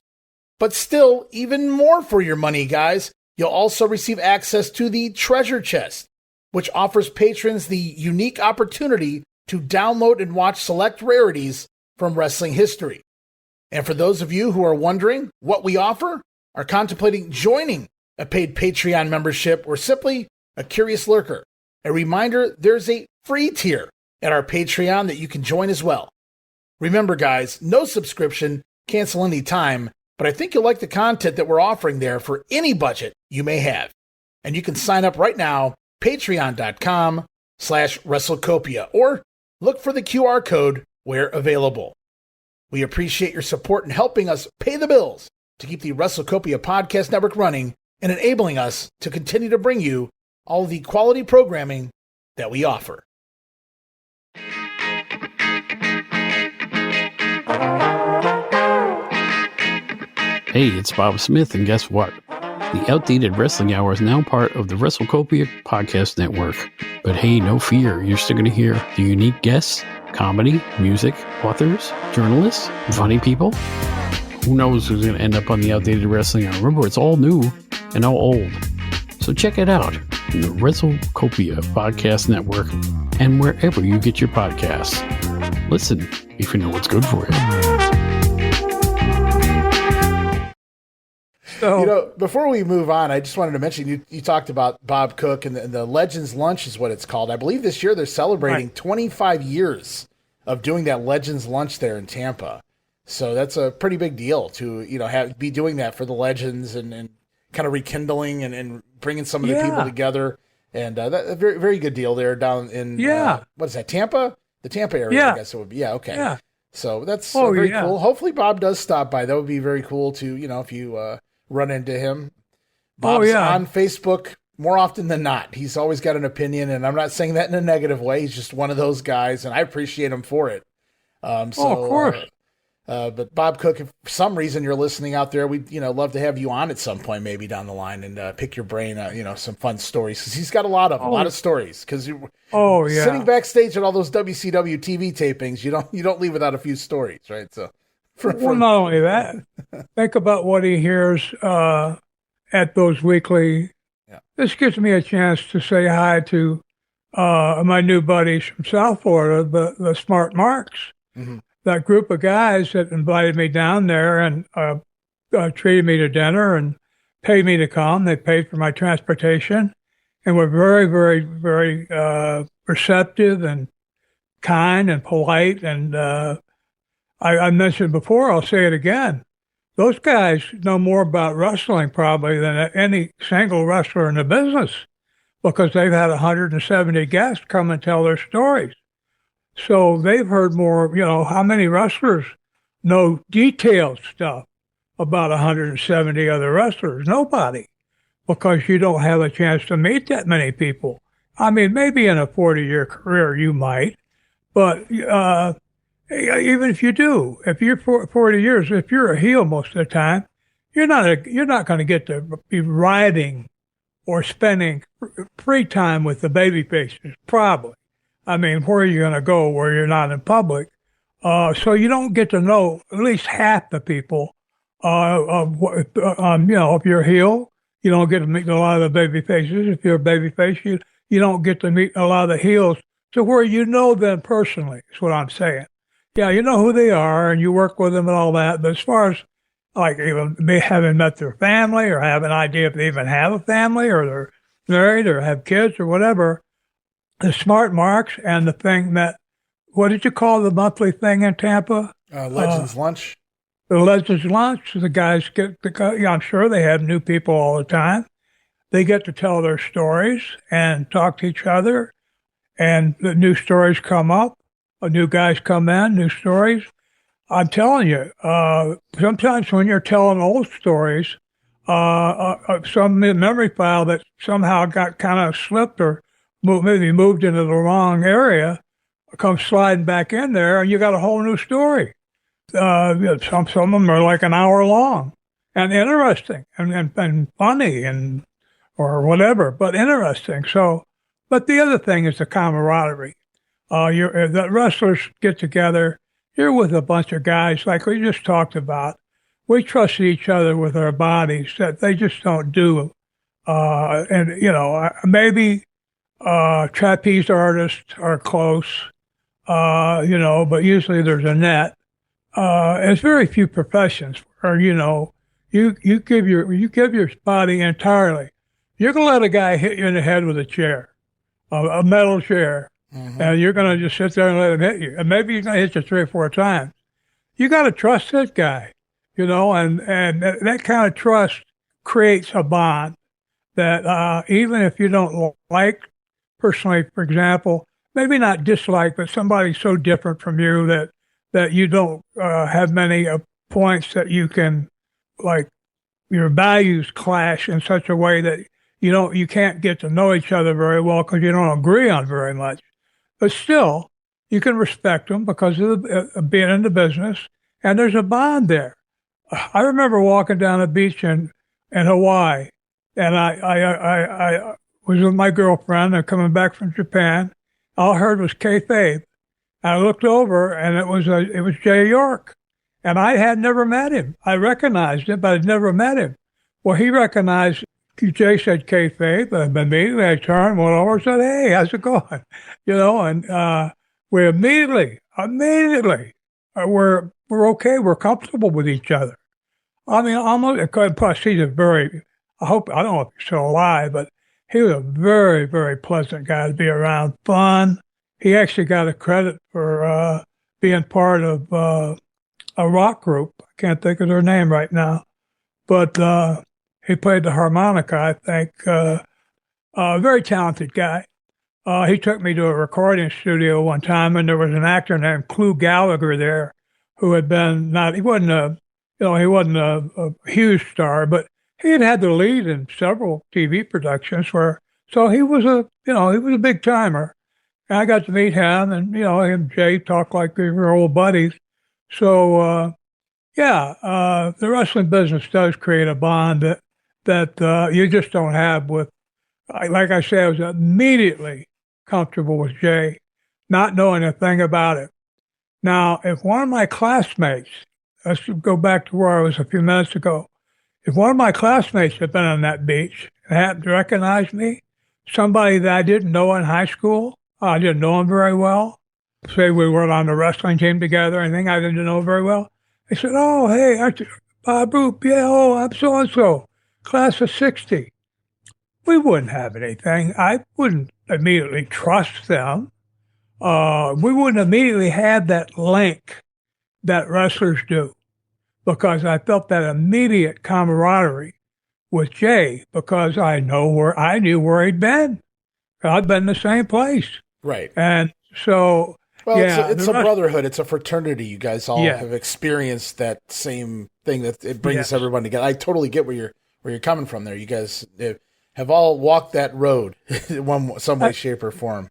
But still, even more for your money, guys. You'll also receive access to the Treasure Chest, which offers patrons the unique opportunity to download and watch select rarities from wrestling history. And for those of you who are wondering what we offer, are contemplating joining a paid Patreon membership, or simply a curious lurker, a reminder, there's a free tier at our Patreon that you can join as well. Remember, guys, no subscription, cancel any time, but I think you'll like the content that we're offering there for any budget you may have. And you can sign up right now, patreon.com/WrestleCopia, or look for the QR code where available. We appreciate your support in helping us pay the bills to keep the WrestleCopia Podcast Network running and enabling us to continue to bring you all the quality programming that we offer. Hey, it's Bob Smith, and guess what? The Outdated Wrestling Hour is now part of the WrestleCopia Podcast Network. But hey, no fear, you're still going to hear the unique guests, comedy, music, authors, journalists, funny people. Who knows who's going to end up on the Outdated Wrestling Hour? Remember, it's all new and all old. So check it out in the WrestleCopia Podcast Network and wherever you get your podcasts. Listen if you know what's good for you. So, before we move on, I just wanted to mention, you talked about Bob Cook, and the Legends Lunch is what it's called. I believe this year they're celebrating 25 years of doing that Legends Lunch there in Tampa. So that's a pretty big deal to, be doing that for the Legends and kind of rekindling and bringing some of the people together. And a very, very good deal there down in, what is that, Tampa? The Tampa area, I guess it would be. Yeah, okay. Yeah. So that's very cool. Hopefully Bob does stop by. That would be very cool to, if you run into him. Bob's on Facebook more often than not. He's always got an opinion, and I'm not saying that in a negative way. He's just one of those guys, and I appreciate him for it. Of course. But Bob Cook, if for some reason you're listening out there, we'd love to have you on at some point, maybe down the line, and pick your brain, some fun stories, because he's got a lot of stories. Because sitting backstage at all those WCW TV tapings, you don't leave without a few stories, right? So. Well, not only that, think about what he hears at those weekly. Yeah. This gives me a chance to say hi to my new buddies from South Florida, the Smart Marks. Mm-hmm. That group of guys that invited me down there and treated me to dinner and paid me to come. They paid for my transportation and were very, very, very receptive and kind and polite. And I mentioned before, I'll say it again. Those guys know more about wrestling probably than any single wrestler in the business, because they've had 170 guests come and tell their stories. So they've heard more, how many wrestlers know detailed stuff about 170 other wrestlers? Nobody, because you don't have a chance to meet that many people. I mean, maybe in a 40-year career you might, but even if you do, if you're 40 years, if you're a heel most of the time, you're not going to get to be riding or spending free time with the baby faces, probably. I mean, where are you going to go where you're not in public? So you don't get to know at least half the people If you're a heel, you don't get to meet a lot of the baby faces. If you're a baby face, you don't get to meet a lot of the heels. So where you know them personally is what I'm saying. Yeah, you know who they are and you work with them and all that. But as far as like even having met their family or have an idea if they even have a family or they're married or have kids or whatever, the smart marks and the thing that, what did you call the monthly thing in Tampa? Legends Lunch. The Legends Lunch. The guys I'm sure they have new people all the time. They get to tell their stories and talk to each other, and the new stories come up. New guys come in, new stories. I'm telling you, sometimes when you're telling old stories, some memory file that somehow got kind of slipped or maybe moved into the wrong area comes sliding back in there, and you got a whole new story. Some of them are like an hour long and interesting and funny and or whatever, but interesting. So, but the other thing is the camaraderie. The wrestlers get together. You're with a bunch of guys like we just talked about. We trust each other with our bodies that they just don't do. Maybe trapeze artists are close, but usually there's a net. There's very few professions where, you give your body entirely. You're going to let a guy hit you in the head with a chair, a metal chair, and you're going to just sit there and let him hit you. And maybe he's going to hit you 3 or 4 times. You got to trust that guy, and that kind of trust creates a bond that even if you don't like personally, for example, maybe not dislike, but somebody so different from you that you don't have many points that you can, like, your values clash in such a way that you can't get to know each other very well because you don't agree on very much. But still, you can respect them because of being in the business, and there's a bond there. I remember walking down the beach in Hawaii, and I was with my girlfriend and coming back from Japan. All I heard was kayfabe. I looked over, and it was Jay York, and I had never met him. I recognized him, but I'd never met him. Well, he recognized. Jay said kayfabe, and immediately I turned, went over, and said, "Hey, how's it going?" And we immediately, we're okay. We're comfortable with each other. I mean, almost. Plus, he's I don't know if he's still alive, but he was a very, very pleasant guy to be around. Fun. He actually got a credit for being part of a rock group. I can't think of their name right now, but he played the harmonica, I think. A very talented guy. He took me to a recording studio one time, and there was an actor named Clu Gallagher there, who had been he wasn't a huge star, but he had the lead in several TV productions so he was a big timer. And I got to meet him, and him and Jay talked like they were old buddies. So the wrestling business does create a bond that you just don't have with. Like I said, I was immediately comfortable with Jay, not knowing a thing about it. Now, if one of my classmates, let's go back to where I was a few minutes ago, if one of my classmates had been on that beach and happened to recognize me, somebody that I didn't know in high school, I didn't know him very well, say we weren't on the wrestling team together, anything I didn't know very well, they said, "Oh, hey, aren't you Bob Roop? Yeah, I'm so-and-so, class of 60. We wouldn't have anything. I wouldn't immediately trust them. We wouldn't immediately have that link that wrestlers do, because I felt that immediate camaraderie with Jay because I knew where he'd been. I'd been in the same place. Right. And so, it's a brotherhood. It's a fraternity. You guys all have experienced that same thing that it brings everyone together. I totally get where you're coming from there. You guys have all walked that road in some way, shape, or form.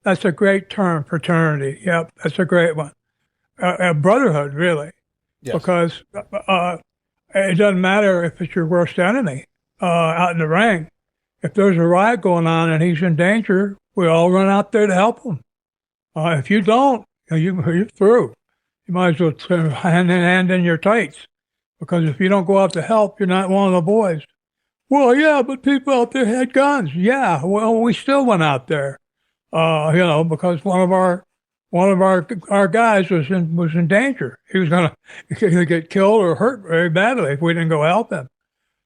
That's a great term, fraternity. Yep, that's a great one. Brotherhood, really. Yes. Because it doesn't matter if it's your worst enemy out in the ring. If there's a riot going on and he's in danger, we all run out there to help him. If you don't, you're through. You might as well hand in hand in your tights. because if you don't go out to help, you're not one of the boys. Well, yeah, but people out there had guns. Yeah, well, we still went out there, because one of our guys was in danger. He was going to get killed or hurt very badly if we didn't go help him.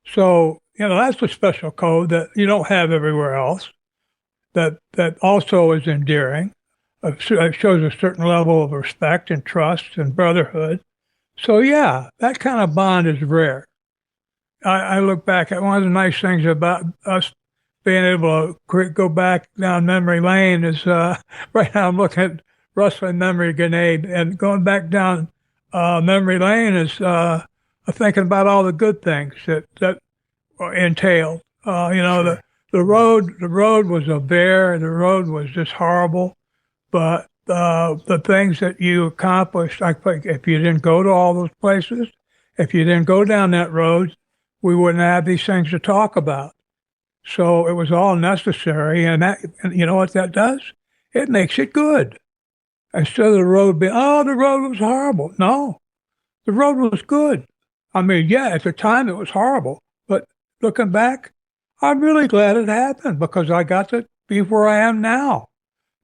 So, that's a special code that you don't have everywhere else. That also is endearing. It shows a certain level of respect and trust and brotherhood. So, yeah, that kind of bond is rare. I look back at one of the nice things about us being able to go back down memory lane is right now I'm looking at Wrestling Memory Grenade, and going back down memory lane is thinking about all the good things that entailed. Sure. The road was a bear. The road was just horrible, but the things that you accomplished, I think, if you didn't go to all those places, if you didn't go down that road, we wouldn't have these things to talk about. So it was all necessary, and you know what that does? It makes it good. Instead of the road being, the road was horrible. No, the road was good. I mean, yeah, at the time it was horrible, but looking back, I'm really glad it happened because I got to be where I am now.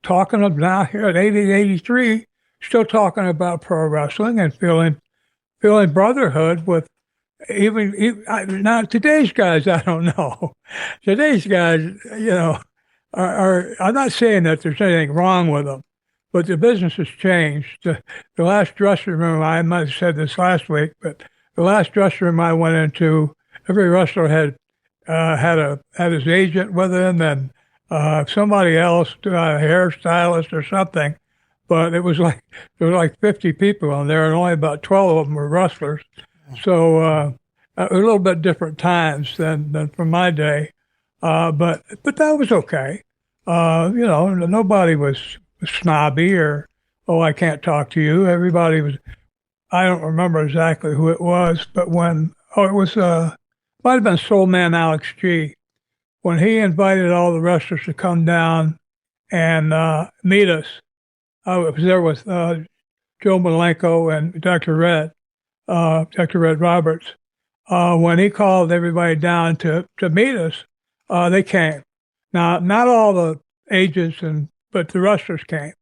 Talking of now here at 83, still talking about pro wrestling and feeling brotherhood with now today's guys, I don't know. Today's guys, are I'm not saying that there's anything wrong with them, but the business has changed. The last dressing room, I might have said this last week, but the last dressing room I went into, every wrestler had his agent with him and somebody else, a hairstylist or something. But there was like 50 people on there, and only about 12 of them were wrestlers. So a little bit different times than from my day, but that was okay. Nobody was snobby or I can't talk to you. Everybody was. I don't remember exactly who it was, but it was might have been Soul Man Alex G. When he invited all the wrestlers to come down and meet us. I was there with Joe Malenko and Dr. Red Roberts. When he called everybody down to meet us, they came. Now, not all the agents but the wrestlers came.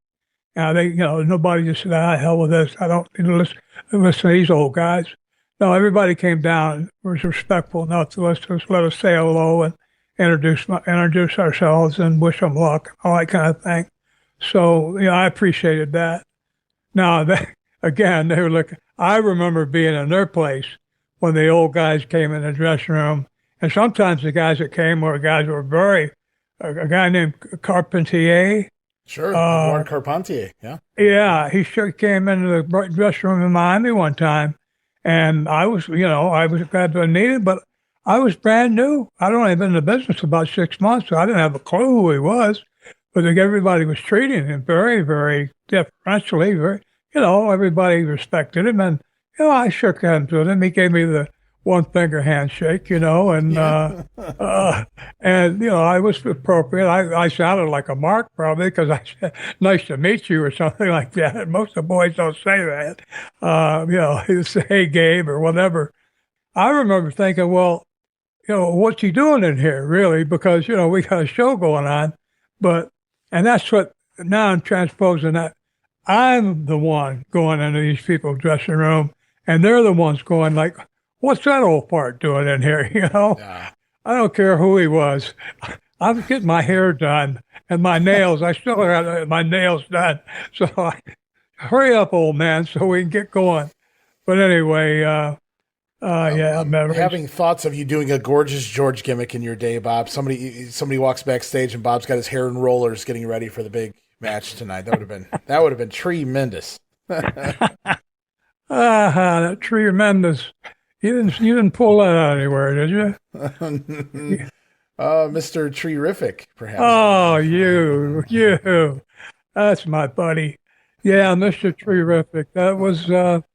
Now nobody just said, hell with this. I don't listen to these old guys. No, everybody came down, was respectful enough to let us say hello and introduce ourselves and wish them luck, all that kind of thing. So, I appreciated that. Now, again, they were looking. I remember being in their place when the old guys came in the dressing room, and sometimes the guys that came were guys who were a guy named Carpentier. Sure, Edouard Carpentier, yeah. Yeah, he came into the dressing room in Miami one time, and I was glad to meet him, but I was brand new. I'd only been in the business about 6 months, so I didn't have a clue who he was. But everybody was treating him very, very deferentially. Everybody respected him, and I shook hands with him. He gave me the one finger handshake, and I was appropriate. I sounded like a mark probably because I said nice to meet you or something like that. Most of the boys don't say that. He'll say hey Gabe or whatever. I remember thinking, well, what's he doing in here really? Because we got a show going on, and that's what now I'm transposing that. I'm the one going into these people's dressing room, and they're the ones going like, what's that old fart doing in here? Yeah. I don't care who he was. I'm getting my hair done and my nails. I still got my nails done. So hurry up, old man, so we can get going. But anyway, I'm memories. having thoughts of you doing a gorgeous George gimmick in your day, Bob. Somebody walks backstage and Bob's got his hair in rollers getting ready for the big match tonight. That would have been tremendous. That tremendous. You didn't pull that out anywhere, did you? Mr. Terrific, perhaps. Oh, you. That's my buddy. Yeah, Mr. Terrific. That was the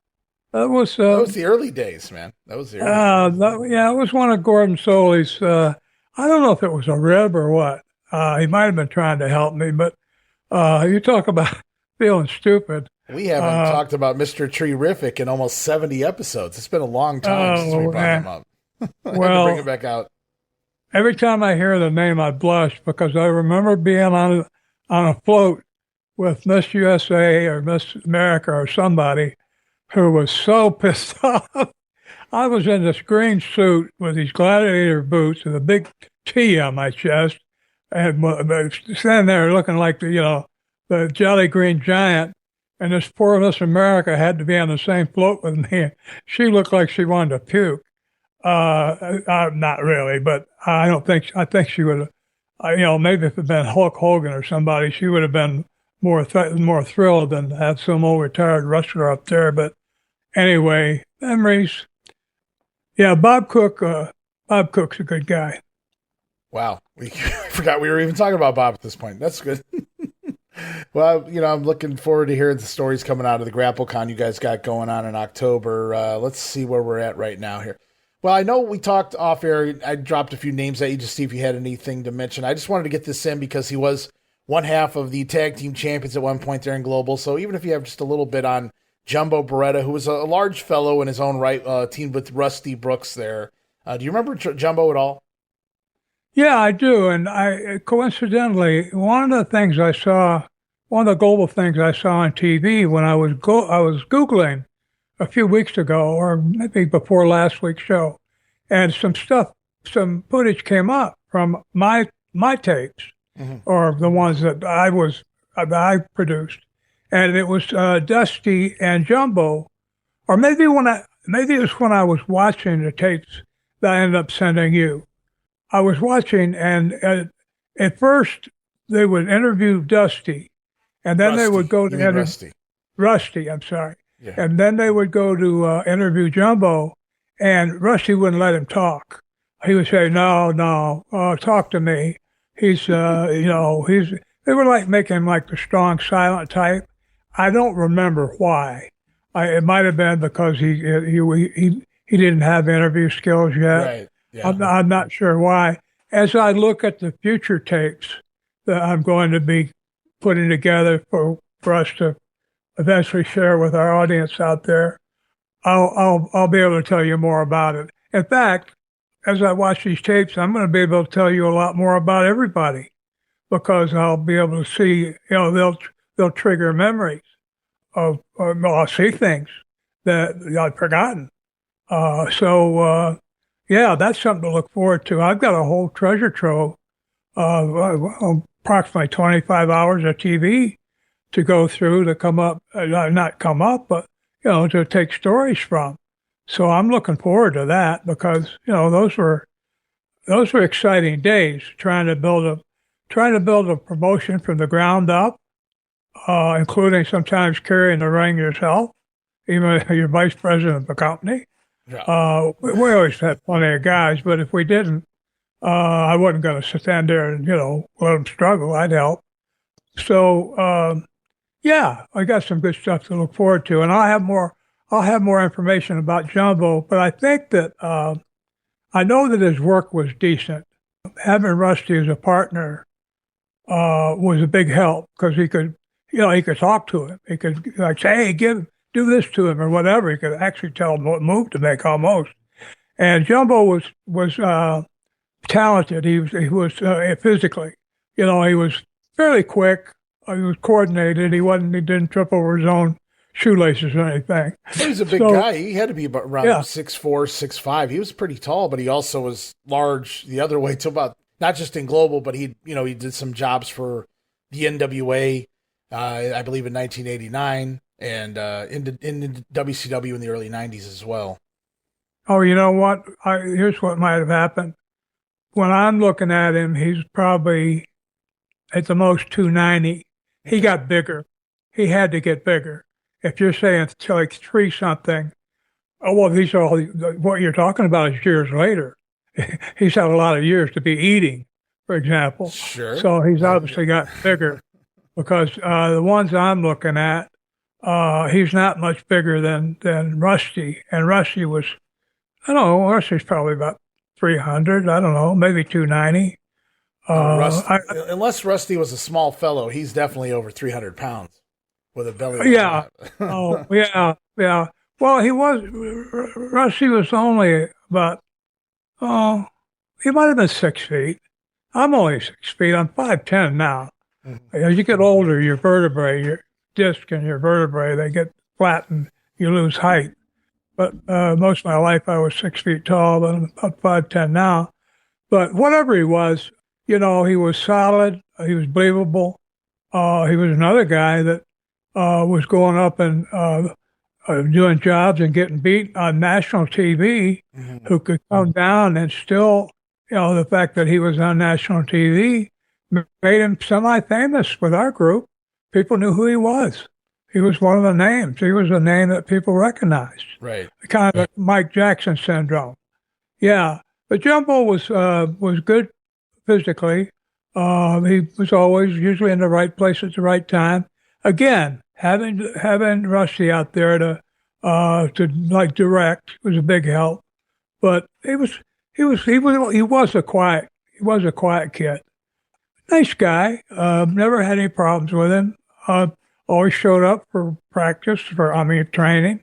early days, man. That was the early days. It was one of Gordon Soley's. I don't know if it was a rib or what. He might have been trying to help me, but you talk about feeling stupid. We haven't talked about Mr. Terrific in almost 70 episodes. It's been a long time since we brought him up. I had to bring it back out. Every time I hear the name, I blush because I remember being on a float with Miss USA or Miss America or somebody who was so pissed off. I was in this green suit with these gladiator boots and a big T on my chest, and standing there looking like the Jolly Green Giant. And this poor Miss America had to be on the same float with me. She looked like she wanted to puke. Not really, but I think she would have, maybe if it had been Hulk Hogan or somebody, she would have been more thrilled than to have some old retired wrestler up there. But anyway, memories. Yeah, Bob Cook's a good guy. Wow. I forgot we were even talking about Bob at this point. That's good. Well, I'm looking forward to hearing the stories coming out of the GrappleCon you guys got going on in October. Let's see where we're at right now here. Well, I know we talked off air. I dropped a few names at you to see if you had anything to mention. I just wanted to get this in because he was one half of the tag team champions at one point there in Global. So even if you have just a little bit on Jumbo Baretta, who was a large fellow in his own right, teamed with Rusty Brooks there. Do you remember Jumbo at all? Yeah, I do. And coincidentally, one of the global things I saw on TV when I was Googling a few weeks ago, or maybe before last week's show, and some footage came up from my tapes, or the ones that I produced, and it was Dusty and Jumbo, or maybe it was when I was watching the tapes that I ended up sending you. I was watching, and at first they would interview Dusty, and then they would go to Rusty. I'm sorry. Yeah. And then they would go to interview Jumbo, and Rusty wouldn't let him talk. He would say, no, talk to me. They were like making like the strong, silent type. I don't remember why. It might have been because he didn't have interview skills yet. Right. Yeah. I'm not sure why. As I look at the future tapes that I'm going to be putting together for us to eventually share with our audience out there, I'll be able to tell you more about it. In fact, as I watch these tapes, I'm going to be able to tell you a lot more about everybody because I'll be able to see, they'll trigger memories of, I'll see things that I've forgotten. Yeah, that's something to look forward to. I've got a whole treasure trove of approximately 25 hours of TV to go through to but to take stories from. So I'm looking forward to that because those were exciting days trying to build a promotion from the ground up, including sometimes carrying the ring yourself, even if you're vice president of the company. Yeah. We always had plenty of guys, but if we didn't, I wasn't going to stand there and let them struggle. I'd help. So yeah, I got some good stuff to look forward to, and I'll have more information about Jumbo. But I think that I know that his work was decent. Having Rusty as a partner was a big help because he could talk to him. He could say, "Hey, do this to him," or whatever. He could actually tell him what move to make almost. And Jumbo was talented. He was physically, he was fairly quick. He was coordinated. He didn't trip over his own shoelaces or anything. He was a big guy. He had to be around 6'4", 6'5". He was pretty tall, but he also was large the other way too. About not just in Global, but he did some jobs for the NWA, I believe in 1989, and in WCW in the early 90s as well. Oh, you know what? Here's what might have happened. When I'm looking at him, he's probably at the most 290. He got bigger. He had to get bigger. If you're saying like 3 something, what you're talking about is years later. He's had a lot of years to be eating, for example. Sure. So he's obviously got bigger because the ones I'm looking at, he's not much bigger than Rusty. And Rusty was, Rusty's probably about 300. I don't know, maybe 290. Unless Rusty was a small fellow, he's definitely over 300 pounds. with a belly. Yeah. Oh, yeah. Yeah. Well, Rusty was only about, he might have been 6 feet. I'm only 6 feet. I'm 5'10" now. Mm-hmm. As you get older, your disc and your vertebrae, they get flattened. You lose height. But most of my life, I was 6 feet tall, but I'm about 5'10" now. But whatever he was, he was solid. He was believable. He was another guy that was going up and doing jobs and getting beat on national TV, mm-hmm. who could come down and still, the fact that he was on national TV made him semi-famous with our group. People knew who he was. He was one of the names. He was a name that people recognized. Right. Kind of like Mike Jackson syndrome. Yeah. But Jumbo was good physically. He was always usually in the right place at the right time. Again, having Rusty out there to direct was a big help. But he was a quiet kid. Nice guy. Never had any problems with him. Always showed up for practice, training.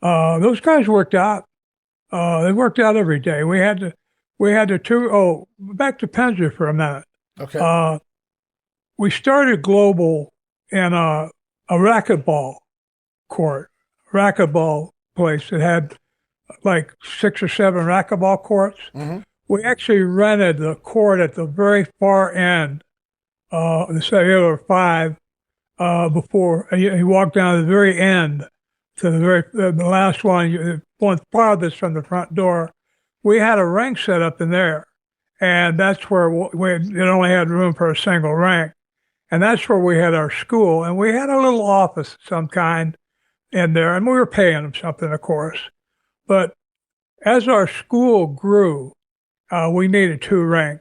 Those guys worked out. They worked out every day. We had to back to Penzer for a minute. Okay. We started Global in a racquetball place that had like 6 or 7 racquetball courts. Mm-hmm. We actually rented the court at the very far end, there were 5 before. You walk down to the very end to the last one farthest from the front door. We had a ring set up in there, and that's where it only had room for a single ring. And that's where we had our school, and we had a little office of some kind in there, and we were paying them something, of course. But as our school grew, we needed 2 rings.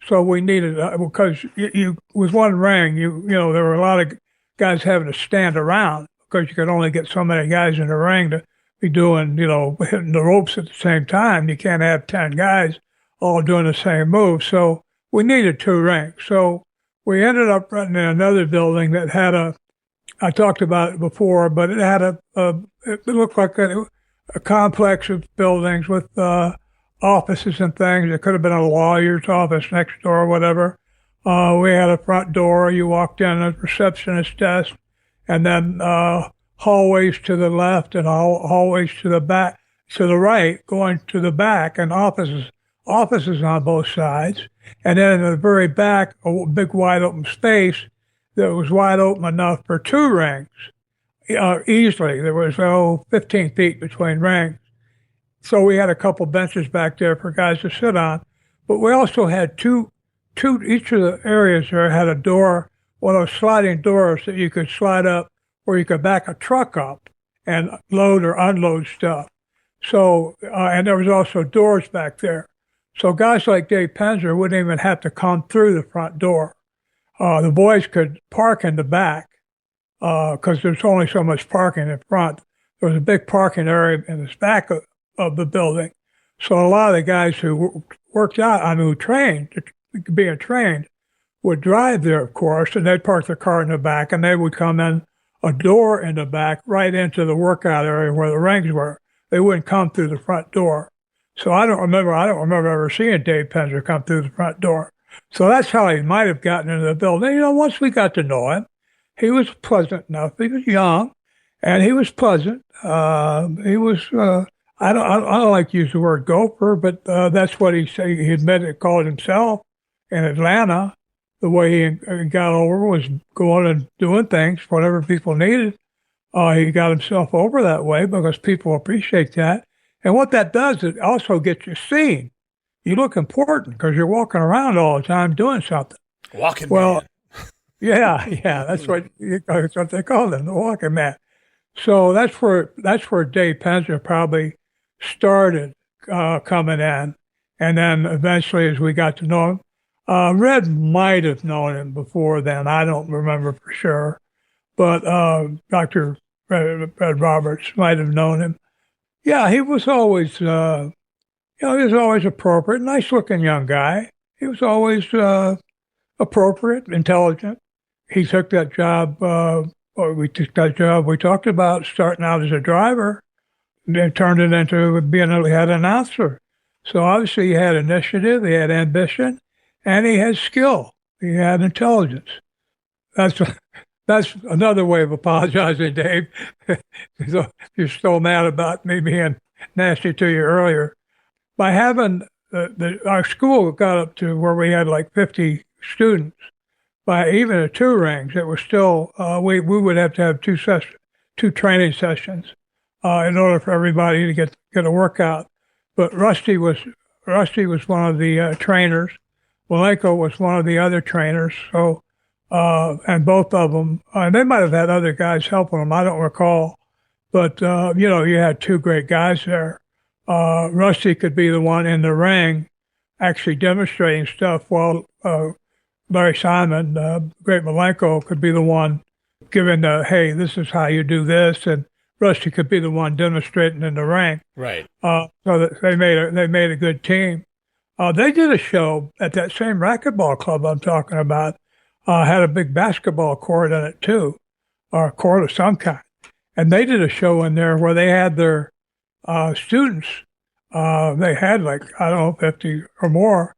So we needed, because you with one ring, there were a lot of guys having to stand around because you could only get so many guys in the ring to be doing, hitting the ropes at the same time. You can't have 10 guys all doing the same move. So we needed 2 rings. So we ended up renting in another building that had I talked about it before, but it had it looked like a complex of buildings with offices and things. It could have been a lawyer's office next door or whatever. We had a front door. You walked in, a receptionist desk, and then hallways to the left and hallways to the back, to the right, going to the back, and offices on both sides. And then in the very back, a big wide open space that was wide open enough for 2 rings. Easily. There was 15 feet between rings. So we had a couple benches back there for guys to sit on. But we also had two, each of the areas there had a door, one of those sliding doors that you could slide up where you could back a truck up and load or unload stuff. So, and there was also doors back there. So guys like Dave Penzer wouldn't even have to come through the front door. The boys could park in the back because there's only so much parking in front. There was a big parking area in the back of the building. So a lot of the guys who worked out, who being trained, would drive there, of course, and they'd park their car in the back, and they would come in a door in the back right into the workout area where the rings were. They wouldn't come through the front door. So I don't remember ever seeing Dave Penzer come through the front door. So that's how he might have gotten into the building. Once we got to know him, he was pleasant enough. He was young, and he was pleasant. He was, I don't like to use the word gopher, but that's what he said. He admitted, called himself in Atlanta. The way he got over was going and doing things, whatever people needed. He got himself over that way because people appreciate that. And what that does, it also gets you seen. You look important because you're walking around all the time doing something. Walking man. Yeah, that's what they call him, the walking man. So that's where Dave Penzer probably started coming in, and then eventually, as we got to know him, Red might have known him before then. I don't remember for sure, but Dr. Red Roberts might have known him. Yeah, he was always, he was always appropriate, nice-looking young guy. He was always appropriate, intelligent. He took that job we took that job. We talked about starting out as a driver, and then turned it into being a head announcer. So obviously he had initiative, he had ambition, and he had skill. He had intelligence. That's another way of apologizing, Dave. You're still mad about me being nasty to you earlier. By having our school got up to where we had like 50 students, by even at 2 rings, it was still, we would have to have 2 training sessions in order for everybody to get a workout. But Rusty was one of the trainers. Malenko was one of the other trainers. So, and both of them, they might have had other guys helping them. I don't recall. But, you had 2 great guys there. Rusty could be the one in the ring actually demonstrating stuff while Larry Simon, great Malenko, could be the one giving the, hey, this is how you do this. And Rusty could be the one demonstrating in the ring. Right. So that they made a good team. They did a show at that same racquetball club I'm talking about. Had a big basketball court in it too, or a court of some kind. And they did a show in there where they had their students. They had 50 or more.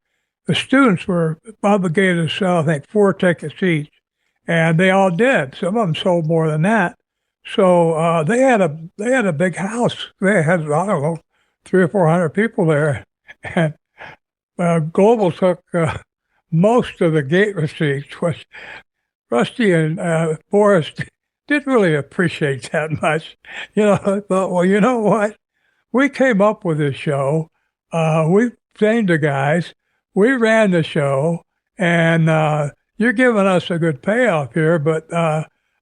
The students were obligated to sell, I think, 4 tickets each, and they all did. Some of them sold more than that. So they had a big house. They had, I don't know, 300 or 400 people there, and Global took most of the gate receipts, which Rusty and Boris didn't really appreciate that much. I thought, well, you know what? We came up with this show. We trained the guys. We ran the show, and you're giving us a good payoff here. But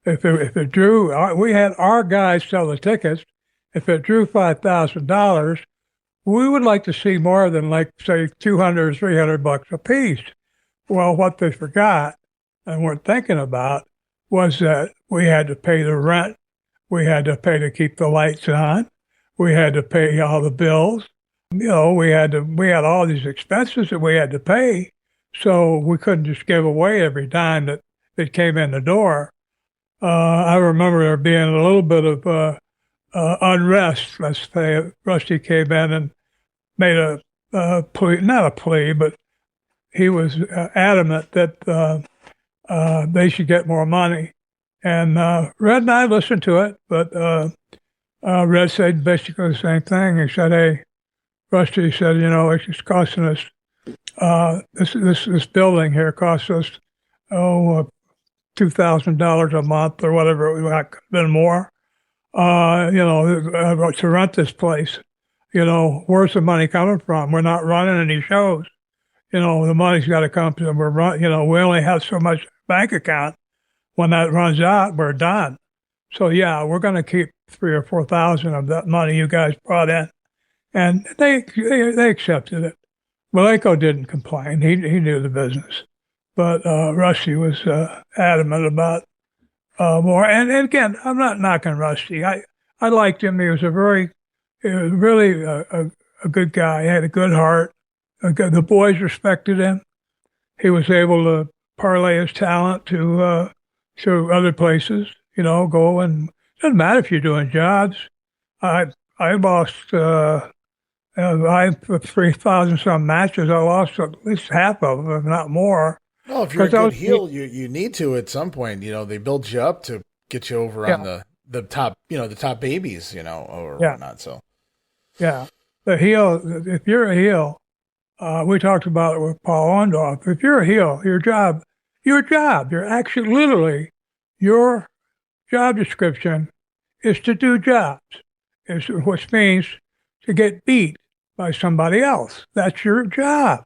if it drew, we had our guys sell the tickets. If it drew $5,000, we would like to see more than say $200 or $300 a piece. Well, what they forgot and weren't thinking about was that we had to pay the rent, we had to pay to keep the lights on, we had to pay all the bills. We had all these expenses that we had to pay, so we couldn't just give away every dime that came in the door. I remember there being a little bit of unrest. Let's say Rusty came in and made a plea, not a plea, but he was adamant that they should get more money. And Red and I listened to it, but Red said basically the same thing. He said, hey, Rusty said, it's costing us, this building here costs us, $2,000 a month or whatever. It might have been more, to rent this place. Where's the money coming from? We're not running any shows. The money's got to come from, we only have so much bank account. When that runs out, we're done. So yeah, we're going to keep 3,000 or 4,000 of that money you guys brought in. And they accepted it. Malenko didn't complain. He knew the business. But Rusty was adamant about more. And again, I'm not knocking Rusty. I liked him. He was really a good guy. He had a good heart. The boys respected him. He was able to parlay his talent to other places. Go and it doesn't matter if you're doing jobs. I lost. I 3,000 some matches. I lost at least half of them, if not more. Well, if you're a good heel, you need to at some point. They build you up to get you over on the top. The top babies. Or whatnot. So yeah, the heel. If you're a heel, we talked about it with Paul Orndorff. If you're a heel, your job, you're actually literally your job description is to do jobs, which means to get beat by somebody else. That's your job.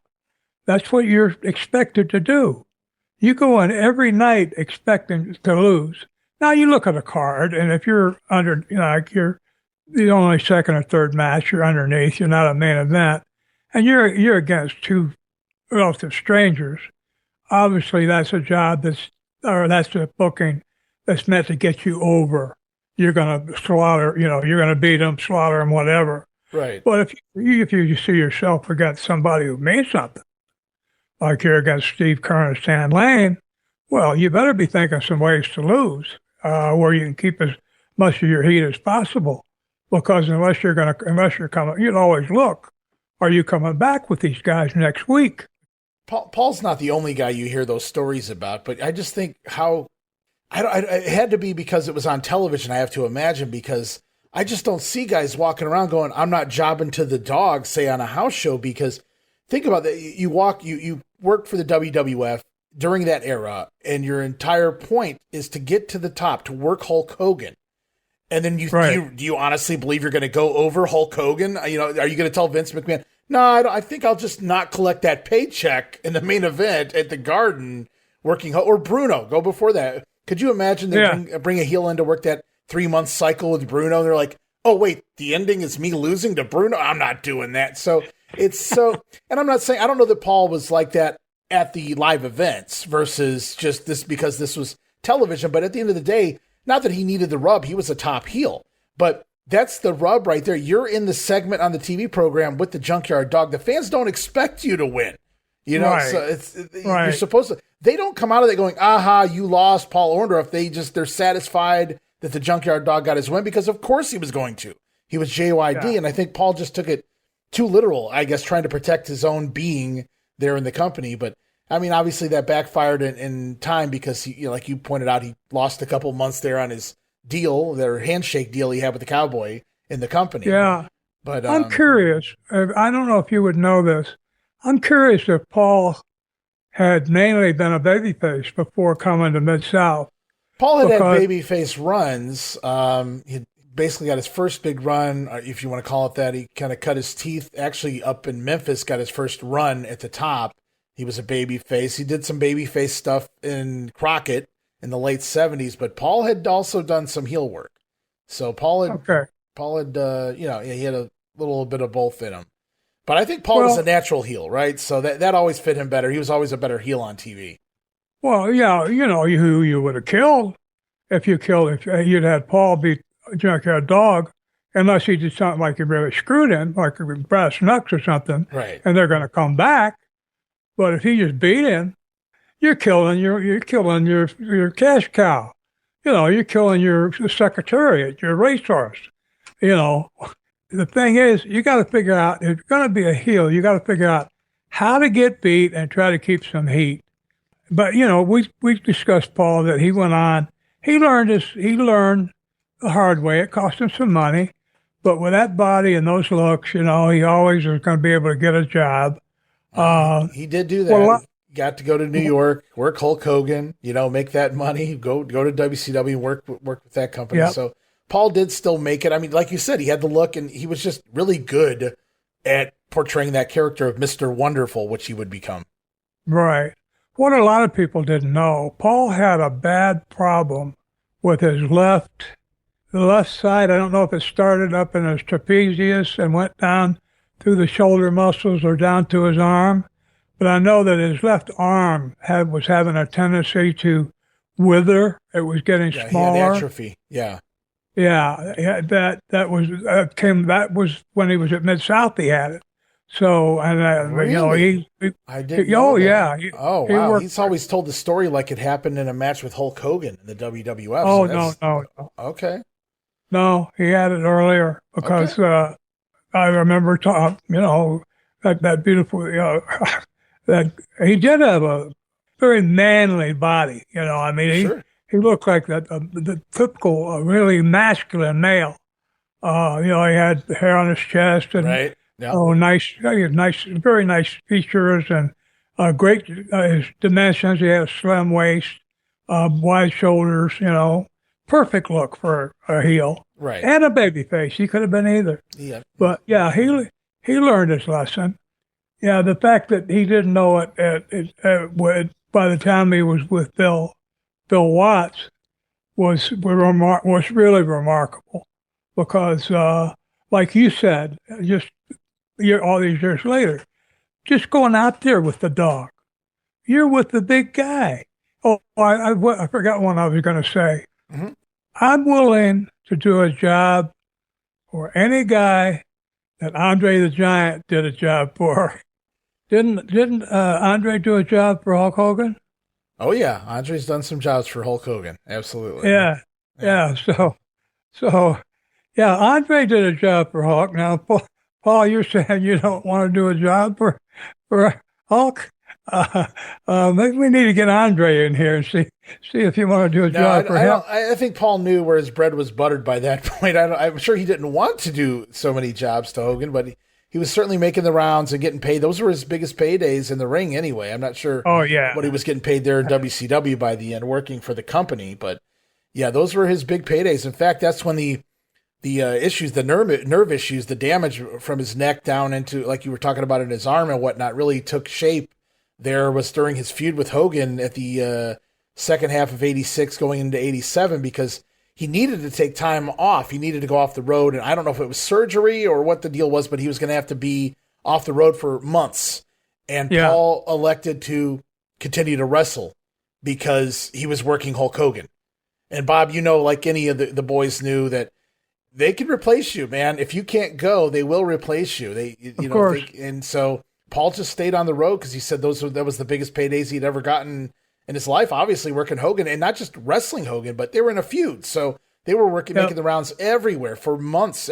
That's what you're expected to do. You go in every night expecting to lose. Now you look at a card, and if you're under, you're the only second or third match, you're underneath, you're not a main event, and you're against 2 relative strangers. Obviously, that's a job that's a booking that's meant to get you over. You're going to slaughter, you're going to beat them, slaughter them, whatever. Right. But if you see yourself against somebody who means something, like you're against Steve Kerr and Stan Lane, well, you better be thinking some ways to lose. where you can keep as much of your heat as possible. Because unless you're coming, you'd always look, are you coming back with these guys next week? Paul's not the only guy you hear those stories about, but I just think it had to be because it was on television, I have to imagine, because I just don't see guys walking around going, I'm not jobbing to the dog, say on a house show, because think about that. You work for the WWF during that era, and your entire point is to get to the top, to work Hulk Hogan. And then do you honestly believe you're going to go over Hulk Hogan? Are you going to tell Vince McMahon, no, I think I'll just not collect that paycheck in the main event at the Garden working, or Bruno, go before that. Could you imagine they bring a heel in to work that 3-month cycle with Bruno? And they're like, oh, wait, the ending is me losing to Bruno? I'm not doing that. So and I'm not saying, I don't know that Paul was like that at the live events versus just this because this was television. But at the end of the day, not that he needed the rub, he was a top heel. But that's the rub right there. You're in the segment on the TV program with the Junkyard Dog. The fans don't expect you to win. So you're supposed to. They don't come out of it going, aha, you lost, Paul Orndorff. They're satisfied that the Junkyard Dog got his win because of course he was going to. He was JYD, and I think Paul just took it too literal, I guess, trying to protect his own being there in the company. But I mean, obviously that backfired in time because he, like you pointed out, he lost a couple months there on his deal, their handshake deal he had with the Cowboy in the company. Yeah. But I'm curious. I don't know if you would know this. I'm curious if Paul had mainly been a babyface before coming to Mid-South. Paul had babyface runs. He basically got his first big run, if you want to call it that. He kind of cut his teeth actually up in Memphis, got his first run at the top. He was a babyface. He did some babyface stuff in Crockett in the late 70s, but Paul had also done some heel work. So Paul had, he had a little bit of both in him. But I think Paul was a natural heel, right? So that always fit him better. He was always a better heel on TV. Well, yeah, who you would have killed if you'd had Paul beat Junkyard Dog, unless he did something like he really screwed him, like brass knucks or something, right? And they're going to come back. But if he just beat him, you're killing your cash cow. You're killing your secretariat, your racehorse. The thing is, you got to figure out, if you're going to be a heel, you got to figure out how to get beat and try to keep some heat. But, we discussed, Paul, that he went on, he learned the hard way. It cost him some money. But with that body and those looks, he always was going to be able to get a job. He did do that. Got to go to New York, work Hulk Hogan, make that money, go to WCW, work with that company. Yep. So Paul did still make it. I mean, like you said, he had the look, and he was just really good at portraying that character of Mr. Wonderful, which he would become. Right. What a lot of people didn't know, Paul had a bad problem with his the left side. I don't know if it started up in his trapezius and went down through the shoulder muscles or down to his arm. But I know that his left arm was having a tendency to wither. It was getting smaller. He had atrophy. Yeah. Yeah, that was when he was at Mid-South. He had it. So, and really? I didn't know that. Yeah. Wow. He's always told the story like it happened in a match with Hulk Hogan in the WWF. Oh, no. Okay. No, he had it earlier because I remember that beautiful, that he did have a very manly body. Sure. He looked like the typical, really masculine male. He had hair on his chest and right. Yeah. Very nice features and great his dimensions. He had a slim waist, wide shoulders. Perfect look for a heel. Right. And a baby face. He could have been either. Yeah. But yeah, he learned his lesson. Yeah, the fact that he didn't know it by the time he was with Bill Watts was really remarkable because, like you said, all these years later, just going out there with the dog, you're with the big guy. Oh, I forgot one I was going to say. Mm-hmm. I'm willing to do a job for any guy that Andre the Giant did a job for. Didn't Andre do a job for Hulk Hogan? Oh yeah, Andre's done some jobs for Hulk Hogan. Absolutely. Yeah, Yeah. So, yeah, Andre did a job for Hulk. Now, Paul, you're saying you don't want to do a job for Hulk? Maybe we need to get Andre in here and see if you want to do a job for him. I think Paul knew where his bread was buttered by that point. I'm sure he didn't want to do so many jobs to Hogan, but he was certainly making the rounds and getting paid. Those were his biggest paydays in the ring anyway. I'm not sure what he was getting paid there in WCW by the end, working for the company. But, yeah, those were his big paydays. In fact, that's when the issues, the nerve issues, the damage from his neck down into, like you were talking about, in his arm and whatnot, really took shape. There was during his feud with Hogan at the second half of 86 going into 87, because he needed to take time off. He needed to go off the road, and I don't know if it was surgery or what the deal was, but he was going to have to be off the road for months. And Paul elected to continue to wrestle because he was working Hulk Hogan. And Bob, like any of the boys knew that they could replace you, man. If you can't go, they will replace you. Of course. And so Paul just stayed on the road because he said that was the biggest paydays he'd ever gotten in his life, obviously working Hogan, and not just wrestling Hogan, but they were in a feud. So they were making the rounds everywhere for months,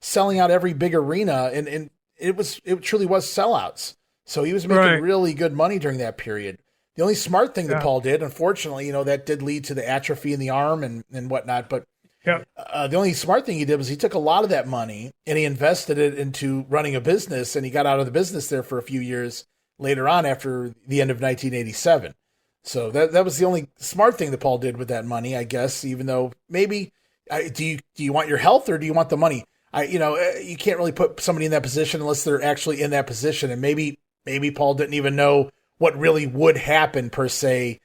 selling out every big arena, and it truly was sellouts. So he was making really good money during that period. The only smart thing that Paul did, unfortunately, that did lead to the atrophy in the arm and whatnot, but the only smart thing he did was he took a lot of that money and he invested it into running a business, and he got out of the business there for a few years later on after the end of 1987. So that was the only smart thing that Paul did with that money, I guess, even though maybe do you want your health or do you want the money? You can't really put somebody in that position unless they're actually in that position. And maybe Paul didn't even know what really would happen per se,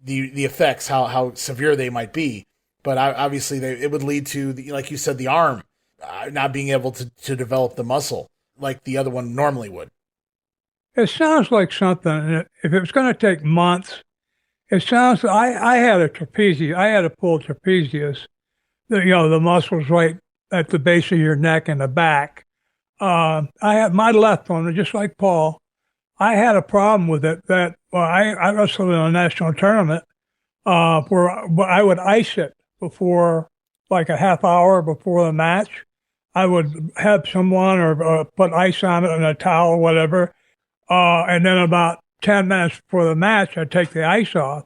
the effects, how severe they might be. But obviously it would lead to, like you said, the arm not being able to develop the muscle like the other one normally would. It sounds like something, if it was going to take months, it sounds, I had a trapezius. I had a pulled trapezius, the muscles right at the base of your neck and the back. I had my left one, just like Paul. I had a problem with it I wrestled in a national tournament where I would ice it before, like a half hour before the match. I would have someone or put ice on it in a towel or whatever. And then about 10 minutes before the match, I'd take the ice off.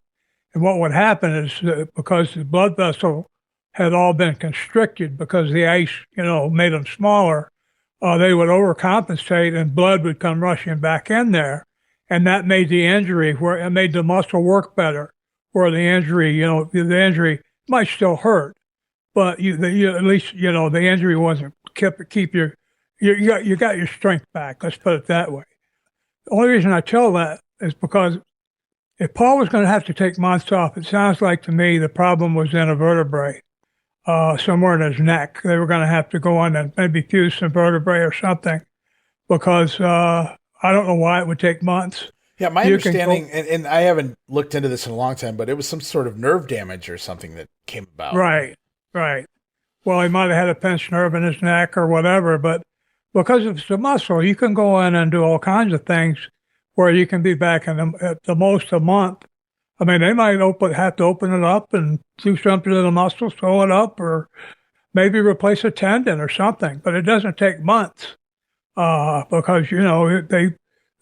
And what would happen is because the blood vessel had all been constricted because the ice, made them smaller, they would overcompensate and blood would come rushing back in there. And that made the injury it made the muscle work better, where the injury, the injury might still hurt, but at least, the injury wasn't keep you got your strength back. Let's put it that way. The only reason I tell that is because if Paul was going to have to take months off, it sounds like to me the problem was in a vertebrae, somewhere in his neck. They were going to have to go in and maybe fuse some vertebrae or something, because I don't know why it would take months. Yeah, my understanding, and I haven't looked into this in a long time, but it was some sort of nerve damage or something that came about. Right. Well, he might have had a pinched nerve in his neck or whatever, but because it's the muscle, you can go in and do all kinds of things where you can be back at the most a month. I mean, they might have to open it up and do something to the muscle, sew it up, or maybe replace a tendon or something. But it doesn't take months because,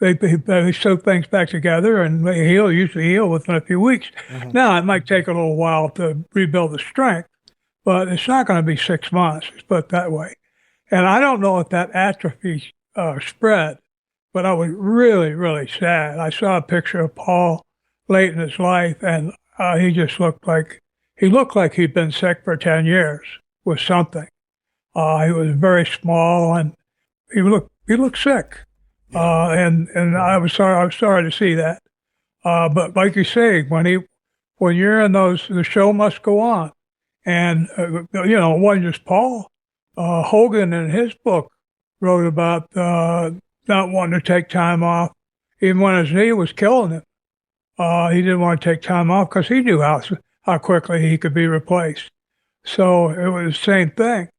they sew things back together and they usually heal within a few weeks. Mm-hmm. Now, it might take a little while to rebuild the strength, but it's not going to be 6 months, let's put it that way. And I don't know if that atrophy spread, but I was really, really sad. I saw a picture of Paul late in his life, and he just looked like he'd been sick for 10 years with something. He was very small, and he looked sick. And I was sorry to see that. But like you say, when you're in those, the show must go on. And, it wasn't just Paul. Hogan in his book wrote about not wanting to take time off, even when his knee was killing him. He didn't want to take time off because he knew how quickly he could be replaced. So it was the same thing.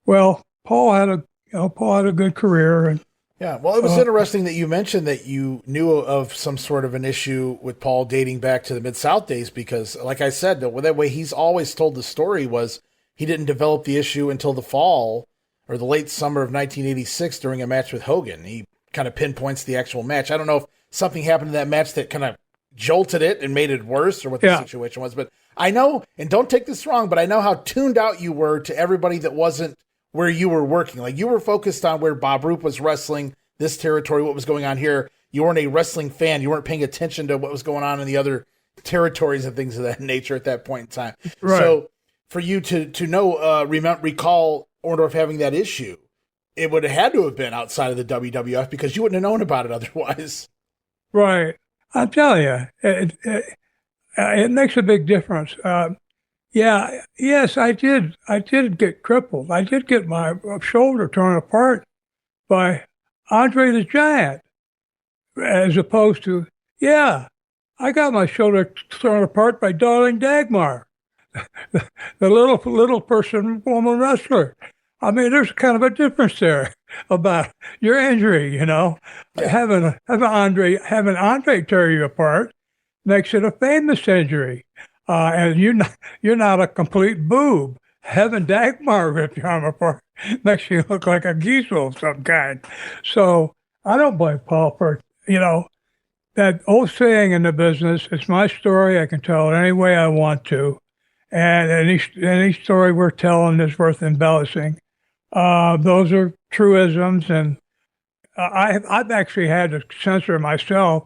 Well, Paul had a good career, and Yeah, well, it was interesting that you mentioned that you knew of some sort of an issue with Paul dating back to the Mid-South days because, like I said, that way he's always told the story was he didn't develop the issue until the fall or the late summer of 1986 during a match with Hogan. He kind of pinpoints the actual match. I don't know if something happened in that match that kind of jolted it and made it worse or what the situation was, but I know, and don't take this wrong, but I know how tuned out you were to everybody that wasn't where you were working. Like you were focused on where Bob Roop was wrestling, this territory, what was going on here. You weren't a wrestling fan. You weren't paying attention to what was going on in the other territories and things of that nature at that point in time. Right. So for you to know, recall Orndorff having that issue, it would have had to have been outside of the WWF because you wouldn't have known about it otherwise. Right. I'll tell you, it makes a big difference. Yes, I did get crippled. I did get my shoulder torn apart by Andre the Giant, as opposed to, I got my shoulder torn apart by Darling Dagmar, the little woman wrestler. I mean, there's kind of a difference there about your injury, Having Andre tear you apart makes it a famous injury. And you're not a complete boob. Having Dagmar rip your arm apart makes you look like a geezel of some kind. So I don't blame Paul for, that old saying in the business, it's my story. I can tell it any way I want to. And any story we're telling is worth embellishing. Those are truisms. And I've actually had to censor myself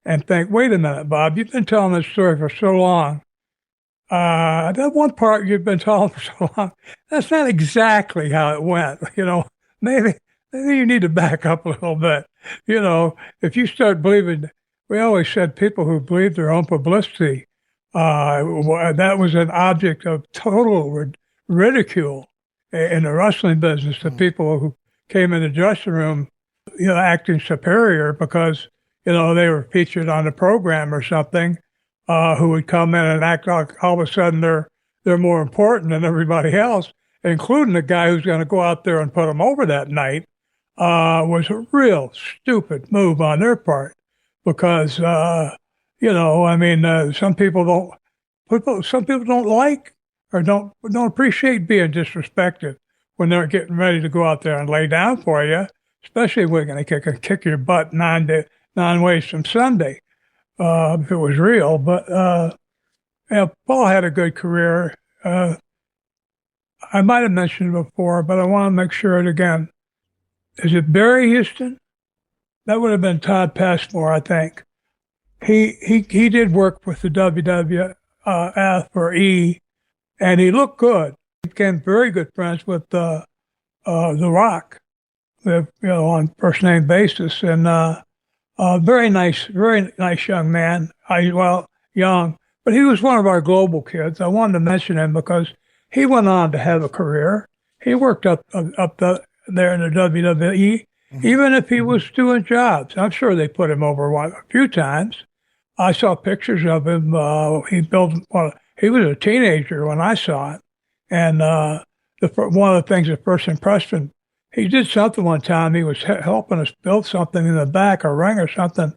and think, wait a minute, Bob, you've been telling this story for so long. That one part you've been telling for so long, that's not exactly how it went. Maybe you need to back up a little bit. If you start believing, we always said people who believe their own publicity, that was an object of total ridicule in the wrestling business. The people who came in the dressing room, acting superior because, they were featured on the program or something. Who would come in and act like all of a sudden they're more important than everybody else, including the guy who's going to go out there and put them over that night, was a real stupid move on their part because, some people don't like or don't appreciate being disrespected when they're getting ready to go out there and lay down for you, especially when they're going to kick your butt nine ways from Sunday. If it was real, but Paul had a good career. I might have mentioned it before, but I want to make sure it again. Is it Barry Houston? That would have been Todd Passmore, I think. He did work with the WWF or E, and he looked good. He became very good friends with The Rock, on first name basis, and. Very nice young man. Young, but he was one of our global kids. I wanted to mention him because he went on to have a career. He worked up there in the WWE, even if he was doing jobs. I'm sure they put him over a few times. I saw pictures of him. He was a teenager when I saw it, and one of the things that first impressed him. He did something one time. He was helping us build something in the back, a ring or something,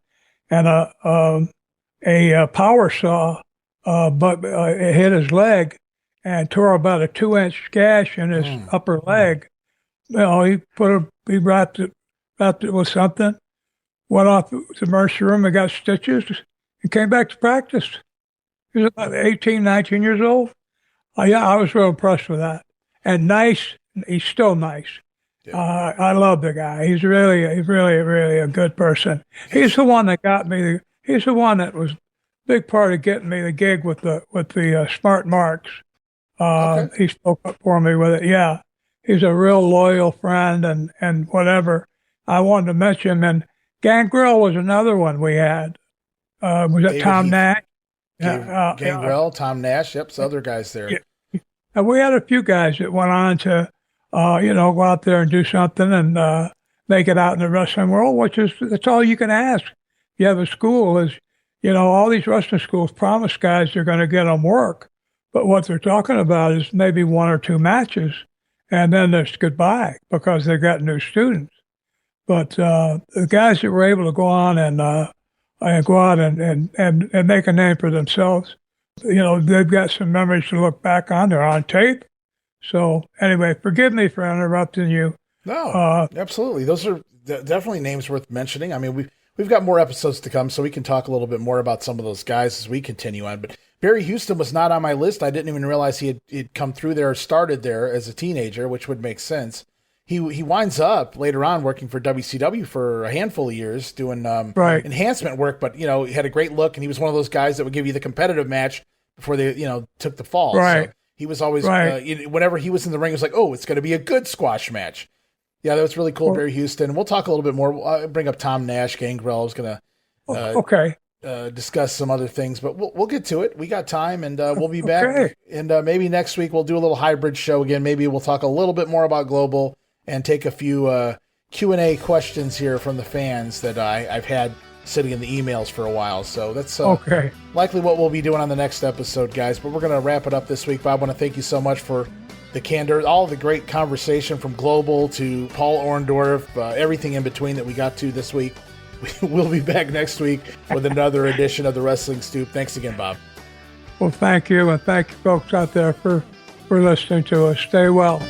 and a power saw it hit his leg and tore about a 2-inch gash in his upper leg. He wrapped it with something, went off to the emergency room and got stitches, and came back to practice. He was about 18, 19 years old. I was real impressed with that. And nice. He's still nice. Yeah. I love the guy. He's really a good person. He's the one that got me. He's the one that was a big part of getting me the gig with the Smart Marks. Okay. He spoke up for me with it. Yeah, he's a real loyal friend and whatever. I wanted to mention him. And Gangrel was another one we had. Was that Tom Nash? Gangrel, Tom Nash. Yep, some other guys there. Yeah. And we had a few guys that went on to. Go out there and do something and make it out in the wrestling world, that's all you can ask. You have a school all these wrestling schools promise guys they're going to get them work, but what they're talking about is maybe 1 or 2 matches, and then there's goodbye because they've got new students. But the guys that were able to go on and make a name for themselves, they've got some memories to look back on. They're on tape. So anyway, forgive me for interrupting you. No, absolutely. Those are definitely names worth mentioning. I mean, we've got more episodes to come, so we can talk a little bit more about some of those guys as we continue on. But Barry Houston was not on my list. I didn't even realize he'd come through there or started there as a teenager, which would make sense. He winds up later on working for WCW for a handful of years doing enhancement work, but he had a great look, and he was one of those guys that would give you the competitive match before they took the fall. Right. So he was always whenever he was in the ring, it was like, oh, it's going to be a good squash match. Yeah, that was really cool, Barry Houston. We'll talk a little bit more. I'll bring up Tom Nash, Gangrel. I was going to discuss some other things, but we'll get to it. We got time, and we'll be back. Okay. And maybe next week we'll do a little hybrid show again. Maybe we'll talk a little bit more about Global and take a few Q&A questions here from the fans that I've had sitting in the emails for a while. So that's likely what we'll be doing on the next episode, guys. But we're going to wrap it up this week. Bob, I want to thank you so much for the candor, all the great conversation from Global to Paul Orndorff, everything in between that we got to this week. We'll be back next week with another edition of the Wrestling Stoop. Thanks again, Bob. Well, thank you, and thank you folks out there for listening to us. Stay well.